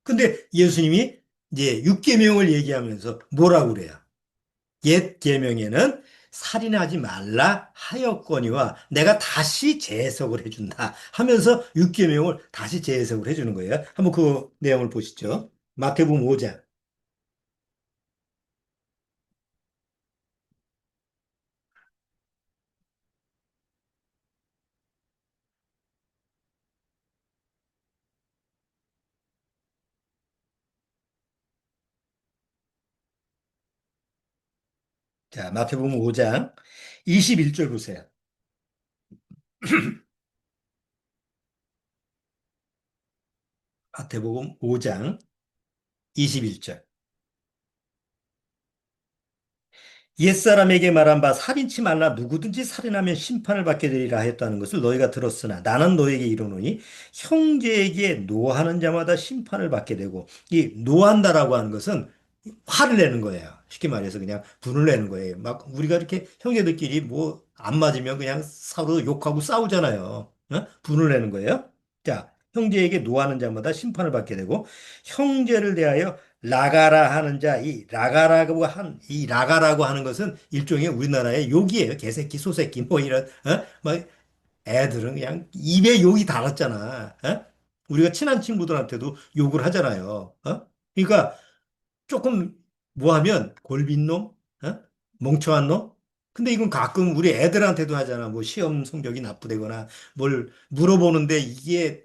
근데 예수님이 이제 육계명을 얘기하면서 뭐라고 그래요? 옛 계명에는 살인하지 말라 하였거니와 내가 다시 재해석을 해준다 하면서 육계명을 다시 재해석을 해주는 거예요. 한번 그 내용을 보시죠. 마태복음 5장. 자, 마태복음 5장 21절 보세요. 마태복음 5장 21절. 옛사람에게 말한 바 살인치 말라 누구든지 살인하면 심판을 받게 되리라 했다는 것을 너희가 들었으나 나는 너에게 이르노니 형제에게 노하는 자마다 심판을 받게 되고 이 노한다라고 하는 것은 화를 내는 거예요. 쉽게 말해서 그냥 분을 내는 거예요. 막 우리가 이렇게 형제들끼리 뭐 안 맞으면 그냥 서로 욕하고 싸우잖아요. 분을 내는 거예요. 자, 형제에게 노하는 자마다 심판을 받게 되고 형제를 대하여 라가라 하는 자, 이 라가라고 하는 것은 일종의 우리나라의 욕이에요. 개새끼, 소새끼, 뭐 이런, 뭐 애들은 그냥 입에 욕이 달았잖아. 어? 우리가 친한 친구들한테도 욕을 하잖아요. 어? 그러니까 조금 뭐 하면 골빈 놈, 어? 멍청한 놈. 근데 이건 가끔 우리 애들한테도 하잖아. 뭐 시험 성적이 나쁘다거나 뭘 물어보는데 이게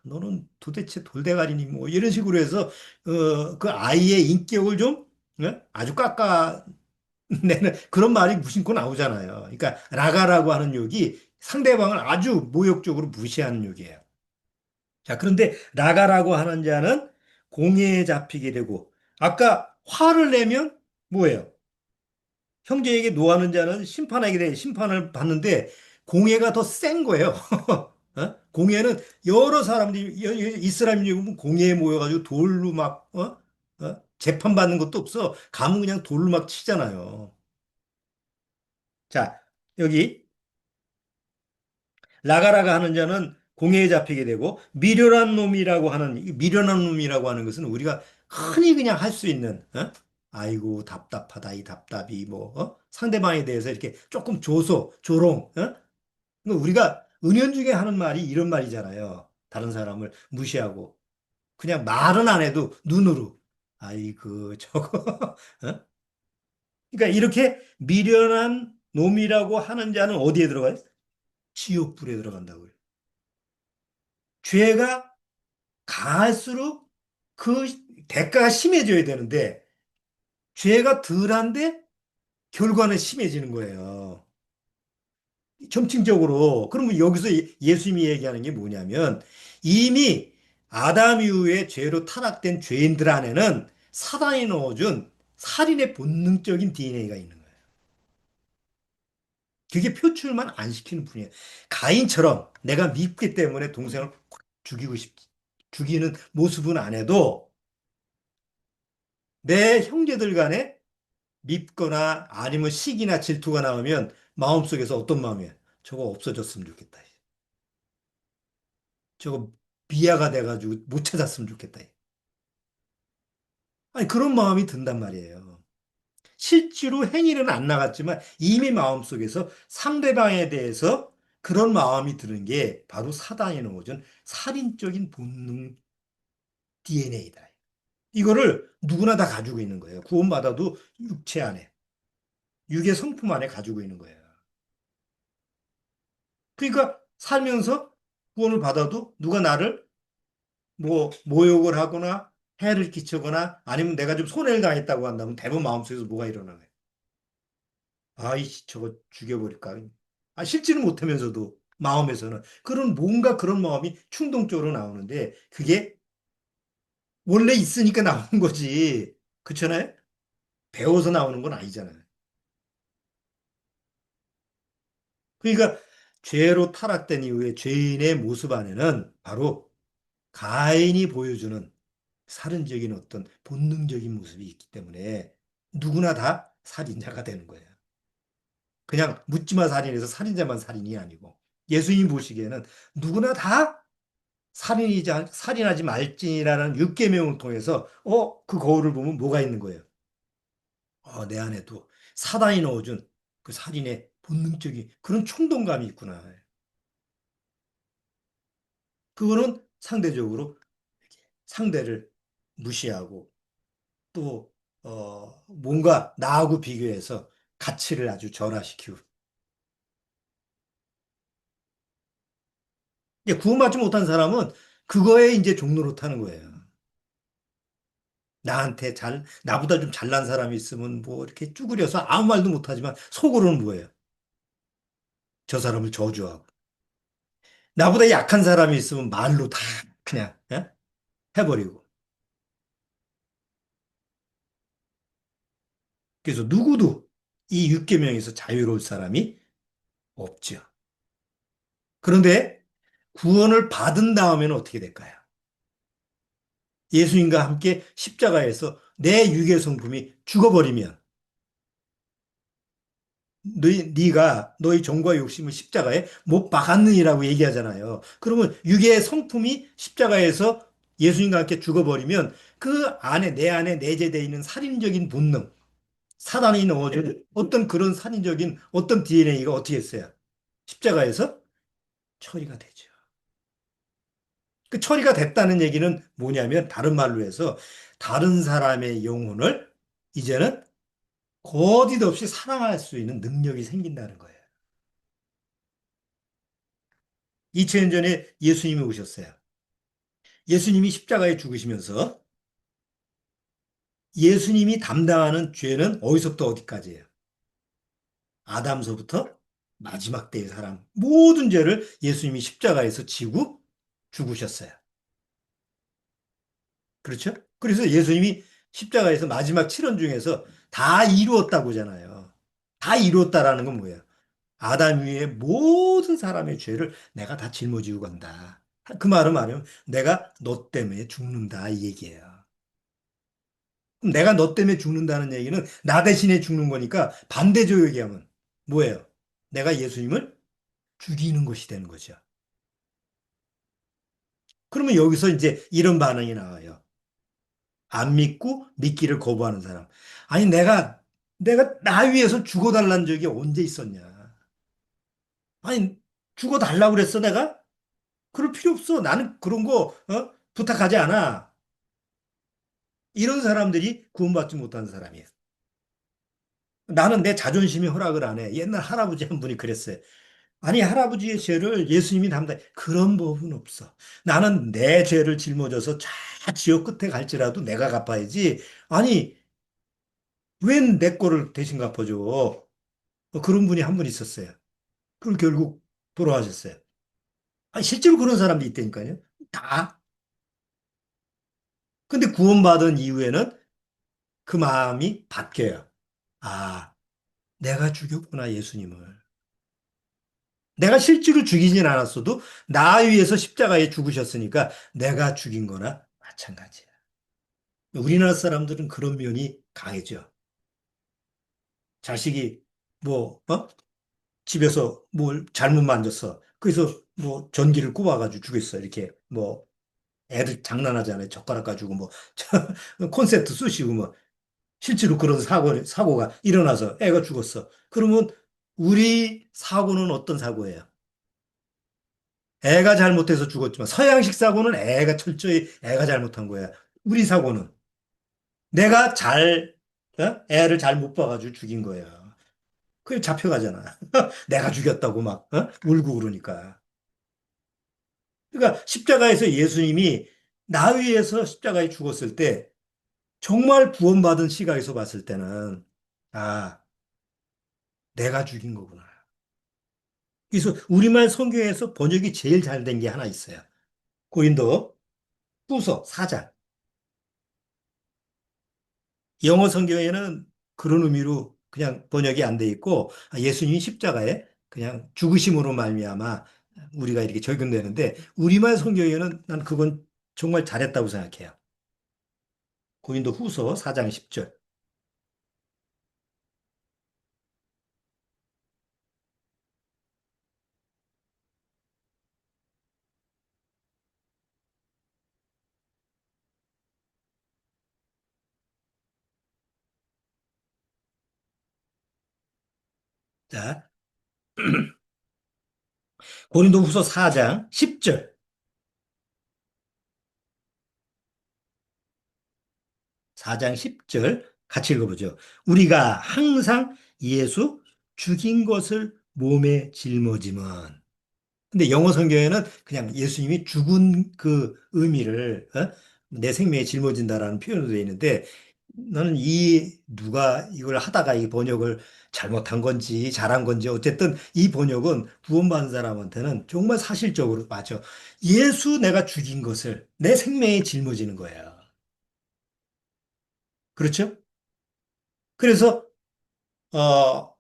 너는 도대체 돌대가리니 뭐 이런 식으로 해서 그 아이의 인격을 좀 아주 깎아내는 그런 말이 무심코 나오잖아요. 그러니까 라가라고 하는 욕이 상대방을 아주 모욕적으로 무시하는 욕이에요. 자, 그런데 라가라고 하는 자는 공회에 잡히게 되고 아까 화를 내면 뭐예요? 형제에게 노하는 자는 심판하게 돼 심판을 받는데 공회가 더 센 거예요. 어? 공회는 여러 사람들이 이스라엘 보면 공회에 모여가지고 돌로 막 재판받는 것도 없어. 가면 그냥 돌로 막 치잖아요. 자, 여기 라가라가 하는 자는 공회에 잡히게 되고 미련한 놈이라고 하는 이 미련한 놈이라고 하는 것은 우리가 흔히 그냥 할 수 있는 아이고 답답하다 이 답답이 뭐 상대방에 대해서 이렇게 조금 조롱 그러니까 우리가 은연중에 하는 말이 이런 말이잖아요. 다른 사람을 무시하고 그냥 말은 안 해도 눈으로 아이고 저거 어? 그러니까 이렇게 미련한 놈이라고 하는 자는 어디에 들어가요? 지옥불에 들어간다고요. 죄가 가할수록 그 대가가 심해져야 되는데 죄가 덜한데 결과는 심해지는 거예요. 점층적으로. 그러면 여기서 예수님이 얘기하는 게 뭐냐면 이미 아담 이후에 죄로 타락된 죄인들 안에는 사단이 넣어준 살인의 본능적인 DNA가 있는 거예요. 그게 표출만 안 시키는 뿐이에요. 가인처럼 내가 밉기 때문에 동생을 죽이고 싶, 죽이는 모습은 안 해도 내 형제들 간에 밉거나 아니면 시기나 질투가 나오면 마음속에서 어떤 마음이에요? 저거 없어졌으면 좋겠다. 저거 비하가 돼가지고 못 찾았으면 좋겠다. 아니, 그런 마음이 든단 말이에요. 실제로 행위는 안 나갔지만 이미 마음속에서 상대방에 대해서 그런 마음이 드는 게 바로 사단이 넣어준 살인적인 본능 DNA다. 이거를 누구나 다 가지고 있는 거예요. 구원받아도 육체 안에, 육의 성품 안에 가지고 있는 거예요. 그러니까 살면서 구원을 받아도 누가 나를 뭐 모욕을 하거나 해를 끼치거나 아니면 내가 좀 손해를 당했다고 한다면 대부분 마음속에서 뭐가 일어나요? 아이씨, 저거 죽여버릴까? 실제는 못하면서도 마음에서는 그런 뭔가 그런 마음이 충동적으로 나오는데 그게 원래 있으니까 나오는 거지. 그렇잖아요? 배워서 나오는 건 아니잖아요. 그러니까 죄로 타락된 이후에 죄인의 모습 안에는 바로 가인이 보여주는 살인적인 어떤 본능적인 모습이 있기 때문에 누구나 다 살인자가 되는 거예요. 그냥 묻지마 살인해서 살인자만 살인이 아니고 예수님 보시기에는 누구나 다 살인이자 살인하지 말지라는 육계명을 통해서 그 거울을 보면 뭐가 있는 거예요? 내 안에도 사단이 넣어준 그 살인의 본능적인 그런衝動감이 있구나. 그거는 상대적으로 상대를 무시하고 또 뭔가 나하고 비교해서 가치를 아주 절하시키고 이제 구원받지 못한 사람은 그거에 이제 종로로 타는 거예요. 나보다 좀 잘난 사람이 있으면 뭐 이렇게 쭈그려서 아무 말도 못하지만 속으로는 뭐예요? 저 사람을 저주하고. 나보다 약한 사람이 있으면 말로 다 그냥 해버리고. 그래서 누구도 이 육계명에서 자유로울 사람이 없죠. 그런데 구원을 받은 다음에는 어떻게 될까요? 예수님과 함께 십자가에서 내 육의 성품이 죽어버리면 네가 너희 정과 욕심을 십자가에 못 박았느니라고 얘기하잖아요. 그러면 육의 성품이 십자가에서 예수님과 함께 죽어버리면 그 안에 내 안에 내재되어 있는 살인적인 본능, 사단이 넣어준 어떤 그런 살인적인 어떤 DNA가 어떻게 했어요? 십자가에서 처리가 되죠. 그 처리가 됐다는 얘기는 뭐냐면 다른 말로 해서 다른 사람의 영혼을 이제는 거디도 없이 사랑할 수 있는 능력이 생긴다는 거예요. 2000년 전에 예수님이 오셨어요. 예수님이 십자가에 죽으시면서 예수님이 담당하는 죄는 어디서부터 어디까지예요? 아담서부터 마지막 때의 사람 모든 죄를 예수님이 십자가에서 지고 죽으셨어요. 그렇죠? 그래서 예수님이 십자가에서 마지막 7원 중에서 다 이루었다고잖아요. 다 이루었다라는 건 뭐예요? 아담 위에 모든 사람의 죄를 내가 다 짊어지고 간다. 그 말은 말이면 내가 너 때문에 죽는다 이 얘기예요. 그럼 내가 너 때문에 죽는다는 얘기는 나 대신에 죽는 거니까 반대죠 얘기하면 뭐예요? 내가 예수님을 죽이는 것이 되는 거죠. 그러면 여기서 이제 이런 반응이 나와요. 안 믿고 믿기를 거부하는 사람. 아니 내가 나 위해서 죽어달라는 적이 언제 있었냐? 아니 죽어달라고 그랬어 내가? 그럴 필요 없어. 나는 그런 거 부탁하지 않아. 이런 사람들이 구원받지 못하는 사람이에요. 나는 내 자존심이 허락을 안 해. 옛날 할아버지 한 분이 그랬어요. 아니 할아버지의 죄를 예수님이 담당. 그런 법은 없어. 나는 내 죄를 짊어져서 저 지옥 끝에 갈지라도 내가 갚아야지. 아니 왜 내 거를 대신 갚아줘? 그런 분이 한 분 있었어요. 그걸 결국 돌아가셨어요. 아니, 실제로 그런 사람도 있다니까요. 다. 근데 구원받은 이후에는 그 마음이 바뀌어요. 아, 내가 죽였구나, 예수님을. 내가 실제로 죽이진 않았어도 나 위해서 십자가에 죽으셨으니까 내가 죽인 거나 마찬가지야. 우리나라 사람들은 그런 면이 강해져. 자식이 뭐, 집에서 뭘 잘못 만졌어. 그래서 뭐 전기를 꼽아가지고 죽였어. 이렇게 뭐 애들 장난하잖아요. 젓가락 가지고 뭐 콘센트 쑤시고 뭐 실제로 그런 사고가 일어나서 애가 죽었어. 그러면 우리 사고는 어떤 사고예요? 애가 잘못해서 죽었지만 서양식 사고는 애가 철저히 애가 잘못한 거야. 우리 사고는 내가 애를 잘 못 봐가지고 죽인 거예요. 그게 잡혀가잖아. 내가 죽였다고 막 울고 그러니까. 그러니까 십자가에서 예수님이 나 위해서 십자가에 죽었을 때 정말 구원받은 시각에서 봤을 때는 아, 내가 죽인 거구나. 그래서 우리말 성경에서 번역이 제일 잘 된 게 하나 있어요. 고린도 후서 4장. 영어 성경에는 그런 의미로 그냥 번역이 안 돼 있고 예수님이 십자가에 그냥 죽으심으로 말미암아 우리가 이렇게 적용되는데 우리말 성경에는 난 그건 정말 잘했다고 생각해요. 고린도 후서 4장 10절. 자, 고린도 후서 4장 10절. 4장 10절 같이 읽어보죠. 우리가 항상 예수 죽인 것을 몸에 짊어지면 근데 영어 성경에는 그냥 예수님이 죽은 그 의미를 내 생명에 짊어진다라는 표현으로 되어 있는데 나는 이 누가 이걸 하다가 이 번역을 잘못한 건지 잘한 건지 어쨌든 이 번역은 구원받은 사람한테는 정말 사실적으로 맞아. 예수 내가 죽인 것을 내 생명에 짊어지는 거예요. 그렇죠? 그래서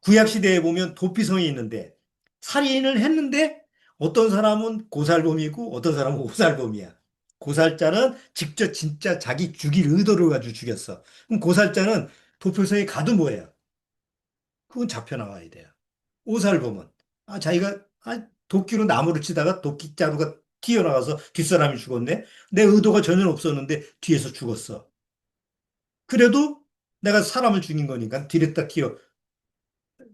구약 시대에 보면 도피성이 있는데 살인을 했는데 어떤 사람은 고살범이고 어떤 사람은 오살범이야. 고살자는 직접 진짜 자기 죽일 의도를 가지고 죽였어. 그럼 고살자는 도피성에 가도 뭐예요? 그건 잡혀 나와야 돼요. 오살범은 자기가 도끼로 나무를 치다가 도끼자루가 튀어나가서 뒷사람이 죽었네. 내 의도가 전혀 없었는데 뒤에서 죽었어. 그래도 내가 사람을 죽인 거니까 뒤에 딱 튀어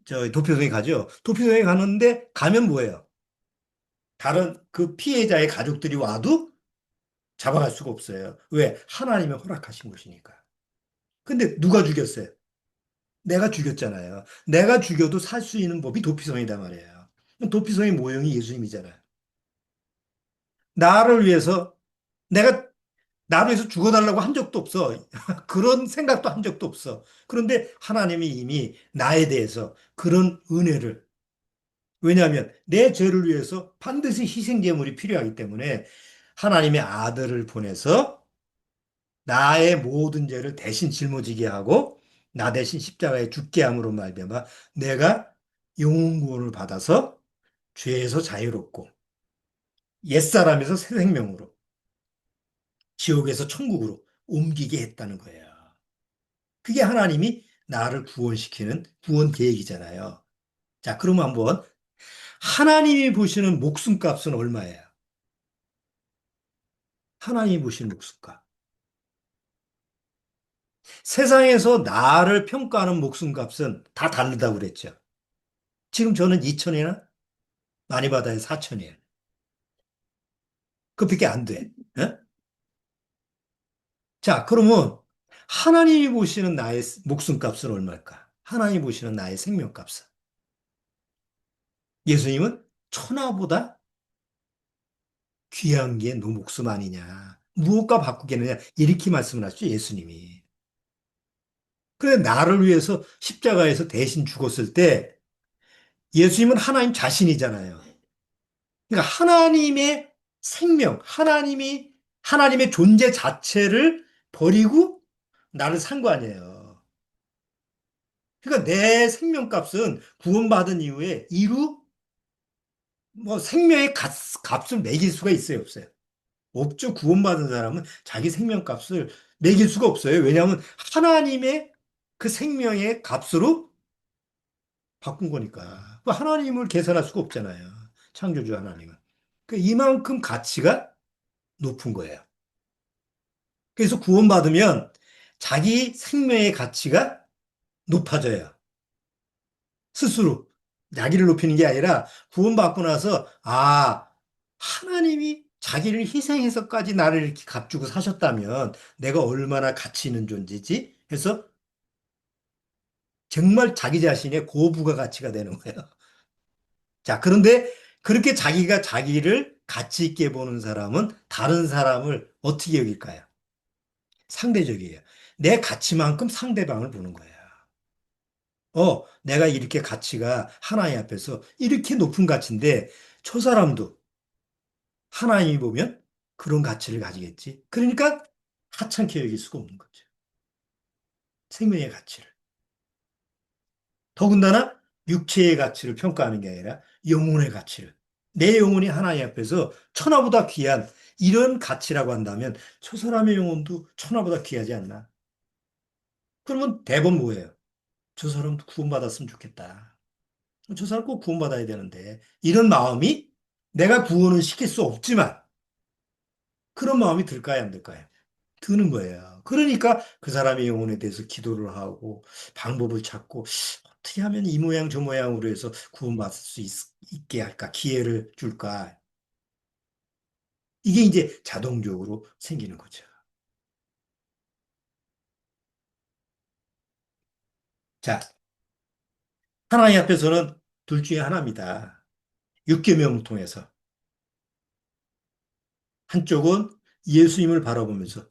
저 도표성에 가죠. 도표성에 가는데 가면 뭐예요? 다른 그 피해자의 가족들이 와도 잡아갈 수가 없어요. 왜? 하나님이 허락하신 것이니까. 근데 누가 죽였어요? 내가 죽였잖아요. 내가 죽여도 살 수 있는 법이 도피성이다 말이에요. 도피성의 모형이 예수님이잖아요. 나를 위해서 내가 나를 위해서 죽어달라고 한 적도 없어. 그런 생각도 한 적도 없어. 그런데 하나님이 이미 나에 대해서 그런 은혜를 왜냐하면 내 죄를 위해서 반드시 희생제물이 필요하기 때문에 하나님의 아들을 보내서 나의 모든 죄를 대신 짊어지게 하고 나 대신 십자가에 죽게 함으로 말미암아 내가 영혼 구원을 받아서 죄에서 자유롭고 옛사람에서 새 생명으로 지옥에서 천국으로 옮기게 했다는 거예요. 그게 하나님이 나를 구원시키는 구원 계획이잖아요. 자, 그러면 한번 하나님이 보시는 목숨값은 얼마예요? 하나님이 보시는 목숨값. 세상에서 나를 평가하는 목숨값은 다 다르다고 그랬죠. 지금 저는 2천이나 많이 받아야 4천이에요. 그밖에 안 돼. 예? 자, 그러면 하나님이 보시는 나의 목숨값은 얼마일까? 하나님이 보시는 나의 생명값은. 예수님은 천하보다 귀한 게 너 목숨 아니냐. 무엇과 바꾸겠느냐. 이렇게 말씀을 하시죠, 예수님이. 그래, 나를 위해서 십자가에서 대신 죽었을 때 예수님은 하나님 자신이잖아요. 그러니까 하나님의 생명, 하나님의 존재 자체를 버리고 나를 산 거 아니에요. 그러니까 내 생명값은 구원받은 이후에 이루 뭐 생명의 값을 매길 수가 있어요, 없어요? 없죠. 구원받은 사람은 자기 생명값을 매길 수가 없어요. 왜냐하면 하나님의 그 생명의 값으로 바꾼 거니까. 그 하나님을 계산할 수가 없잖아요. 창조주 하나님은. 그 이만큼 가치가 높은 거예요. 그래서 구원받으면 자기 생명의 가치가 높아져요. 스스로. 자기를 높이는 게 아니라 구원받고 나서, 아, 하나님이 자기를 희생해서까지 나를 이렇게 값주고 사셨다면 내가 얼마나 가치 있는 존재지? 해서 정말 자기 자신의 고부가 가치가 되는 거예요. 자, 그런데 그렇게 자기가 자기를 가치 있게 보는 사람은 다른 사람을 어떻게 여길까요? 상대적이에요. 내 가치만큼 상대방을 보는 거예요. 내가 이렇게 가치가 하나님 앞에서 이렇게 높은 가치인데 저 사람도 하나님이 보면 그런 가치를 가지겠지. 그러니까 하찮게 여길 수가 없는 거죠. 생명의 가치를. 더군다나 육체의 가치를 평가하는 게 아니라 영혼의 가치를. 내 영혼이 하나님 앞에서 천하보다 귀한 이런 가치라고 한다면 저 사람의 영혼도 천하보다 귀하지 않나? 그러면 대번 뭐예요? 저 사람도 구원받았으면 좋겠다. 저 사람 꼭 구원받아야 되는데. 이런 마음이 내가 구원을 시킬 수 없지만 그런 마음이 들까요, 안 들까요? 드는 거예요. 그러니까 그 사람의 영혼에 대해서 기도를 하고 방법을 찾고 어떻게 하면 이 모양 저 모양으로 해서 구원받을 수 있게 할까? 기회를 줄까? 이게 이제 자동적으로 생기는 거죠. 자, 하나님 앞에서는 둘 중에 하나입니다. 육계명을 통해서. 한쪽은 예수님을 바라보면서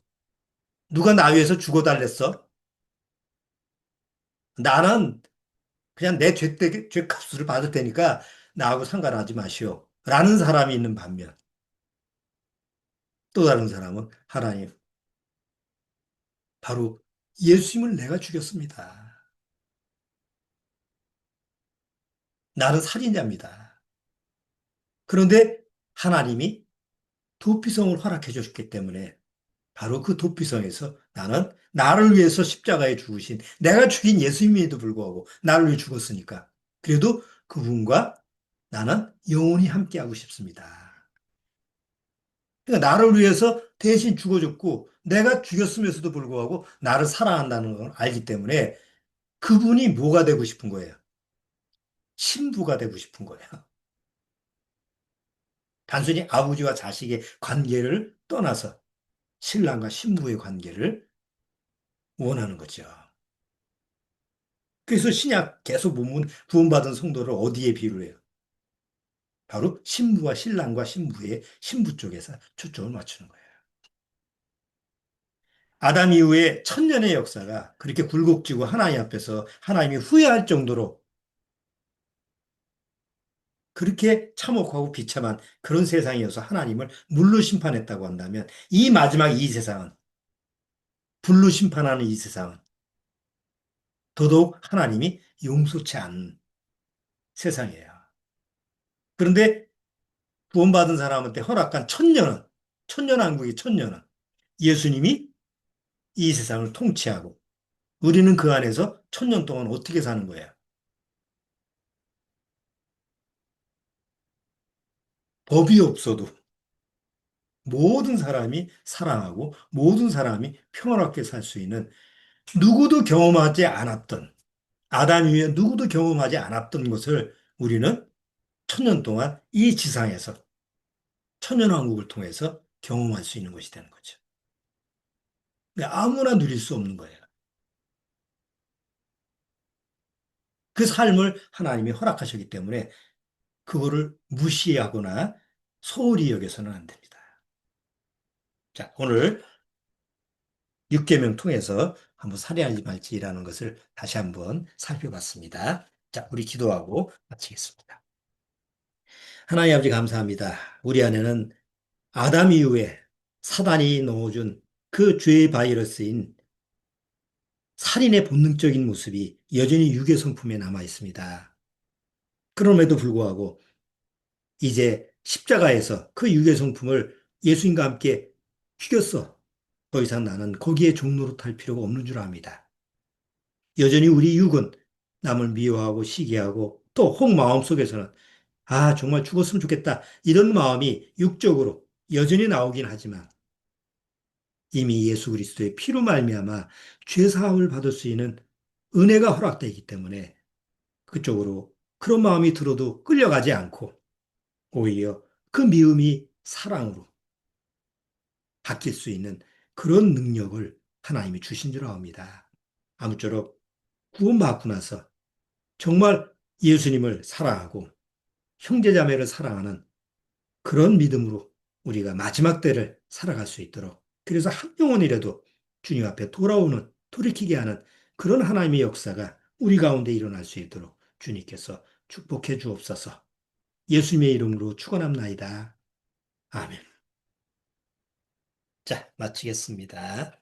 누가 나 위해서 죽어달랬어? 나는 그냥 내 죄값을 받을 테니까 나하고 상관하지 마시오. 라는 사람이 있는 반면 또 다른 사람은 하나님, 바로 예수님을 내가 죽였습니다. 나는 살인자입니다. 그런데 하나님이 도피성을 허락해 주셨기 때문에 바로 그 도피성에서 나는 나를 위해서 십자가에 죽으신 내가 죽인 예수님에도 불구하고 나를 위해 죽었으니까 그래도 그분과 나는 영원히 함께하고 싶습니다. 그러니까 나를 위해서 대신 죽어줬고 내가 죽였음에도 불구하고 나를 사랑한다는 걸 알기 때문에 그분이 뭐가 되고 싶은 거예요? 신부가 되고 싶은 거예요. 단순히 아버지와 자식의 관계를 떠나서 신랑과 신부의 관계를 원하는 거죠. 그래서 신약 계속 보면 구원받은 성도를 어디에 비유를 해요? 바로 신부와 신랑과 신부의 신부 쪽에서 초점을 맞추는 거예요. 아담 이후에 천년의 역사가 그렇게 굴곡지고 하나님 앞에서 하나님이 후회할 정도로 그렇게 참혹하고 비참한 그런 세상이어서 하나님을 물로 심판했다고 한다면 이 마지막 이 세상은 불로 심판하는 이 세상은 더더욱 하나님이 용서치 않는 세상이에요. 그런데 구원받은 사람한테 허락한 천년은 천년왕국의 천년은 예수님이 이 세상을 통치하고 우리는 그 안에서 천년 동안 어떻게 사는 거예요? 법이 없어도 모든 사람이 사랑하고 모든 사람이 평안하게 살 수 있는 누구도 경험하지 않았던 아담 이후에 누구도 경험하지 않았던 것을 우리는 천년 동안 이 지상에서 천년왕국을 통해서 경험할 수 있는 것이 되는 거죠. 근데 아무나 누릴 수 없는 거예요. 그 삶을 하나님이 허락하셨기 때문에 그거를 무시하거나 소홀히 여겨서는 안 됩니다. 자, 오늘 6계명 통해서 한번 살인하지 말지라는 것을 다시 한번 살펴봤습니다. 자, 우리 기도하고 마치겠습니다. 하나님 아버지 감사합니다. 우리 안에는 아담 이후에 사단이 넣어준 그 죄의 바이러스인 살인의 본능적인 모습이 여전히 유괴 성품에 남아 있습니다. 그럼에도 불구하고 이제 십자가에서 그 유괴 성품을 예수님과 함께 죽였어. 더 이상 나는 거기에 종로로 탈 필요가 없는 줄 압니다. 여전히 우리 육은 남을 미워하고 시기하고 또 혹 마음속에서는 아, 정말 죽었으면 좋겠다. 이런 마음이 육적으로 여전히 나오긴 하지만 이미 예수 그리스도의 피로 말미암아 죄 사함을 받을 수 있는 은혜가 허락되어 있기 때문에 그쪽으로 그런 마음이 들어도 끌려가지 않고 오히려 그 미움이 사랑으로 바뀔 수 있는 그런 능력을 하나님이 주신 줄 압니다. 아무쪼록 구원받고 나서 정말 예수님을 사랑하고 형제자매를 사랑하는 그런 믿음으로 우리가 마지막 때를 살아갈 수 있도록 그래서 한 영혼이라도 주님 앞에 돌아오는 돌이키게 하는 그런 하나님의 역사가 우리 가운데 일어날 수 있도록 주님께서 축복해 주옵소서. 예수님의 이름으로 축원합나이다. 아멘. 자, 마치겠습니다.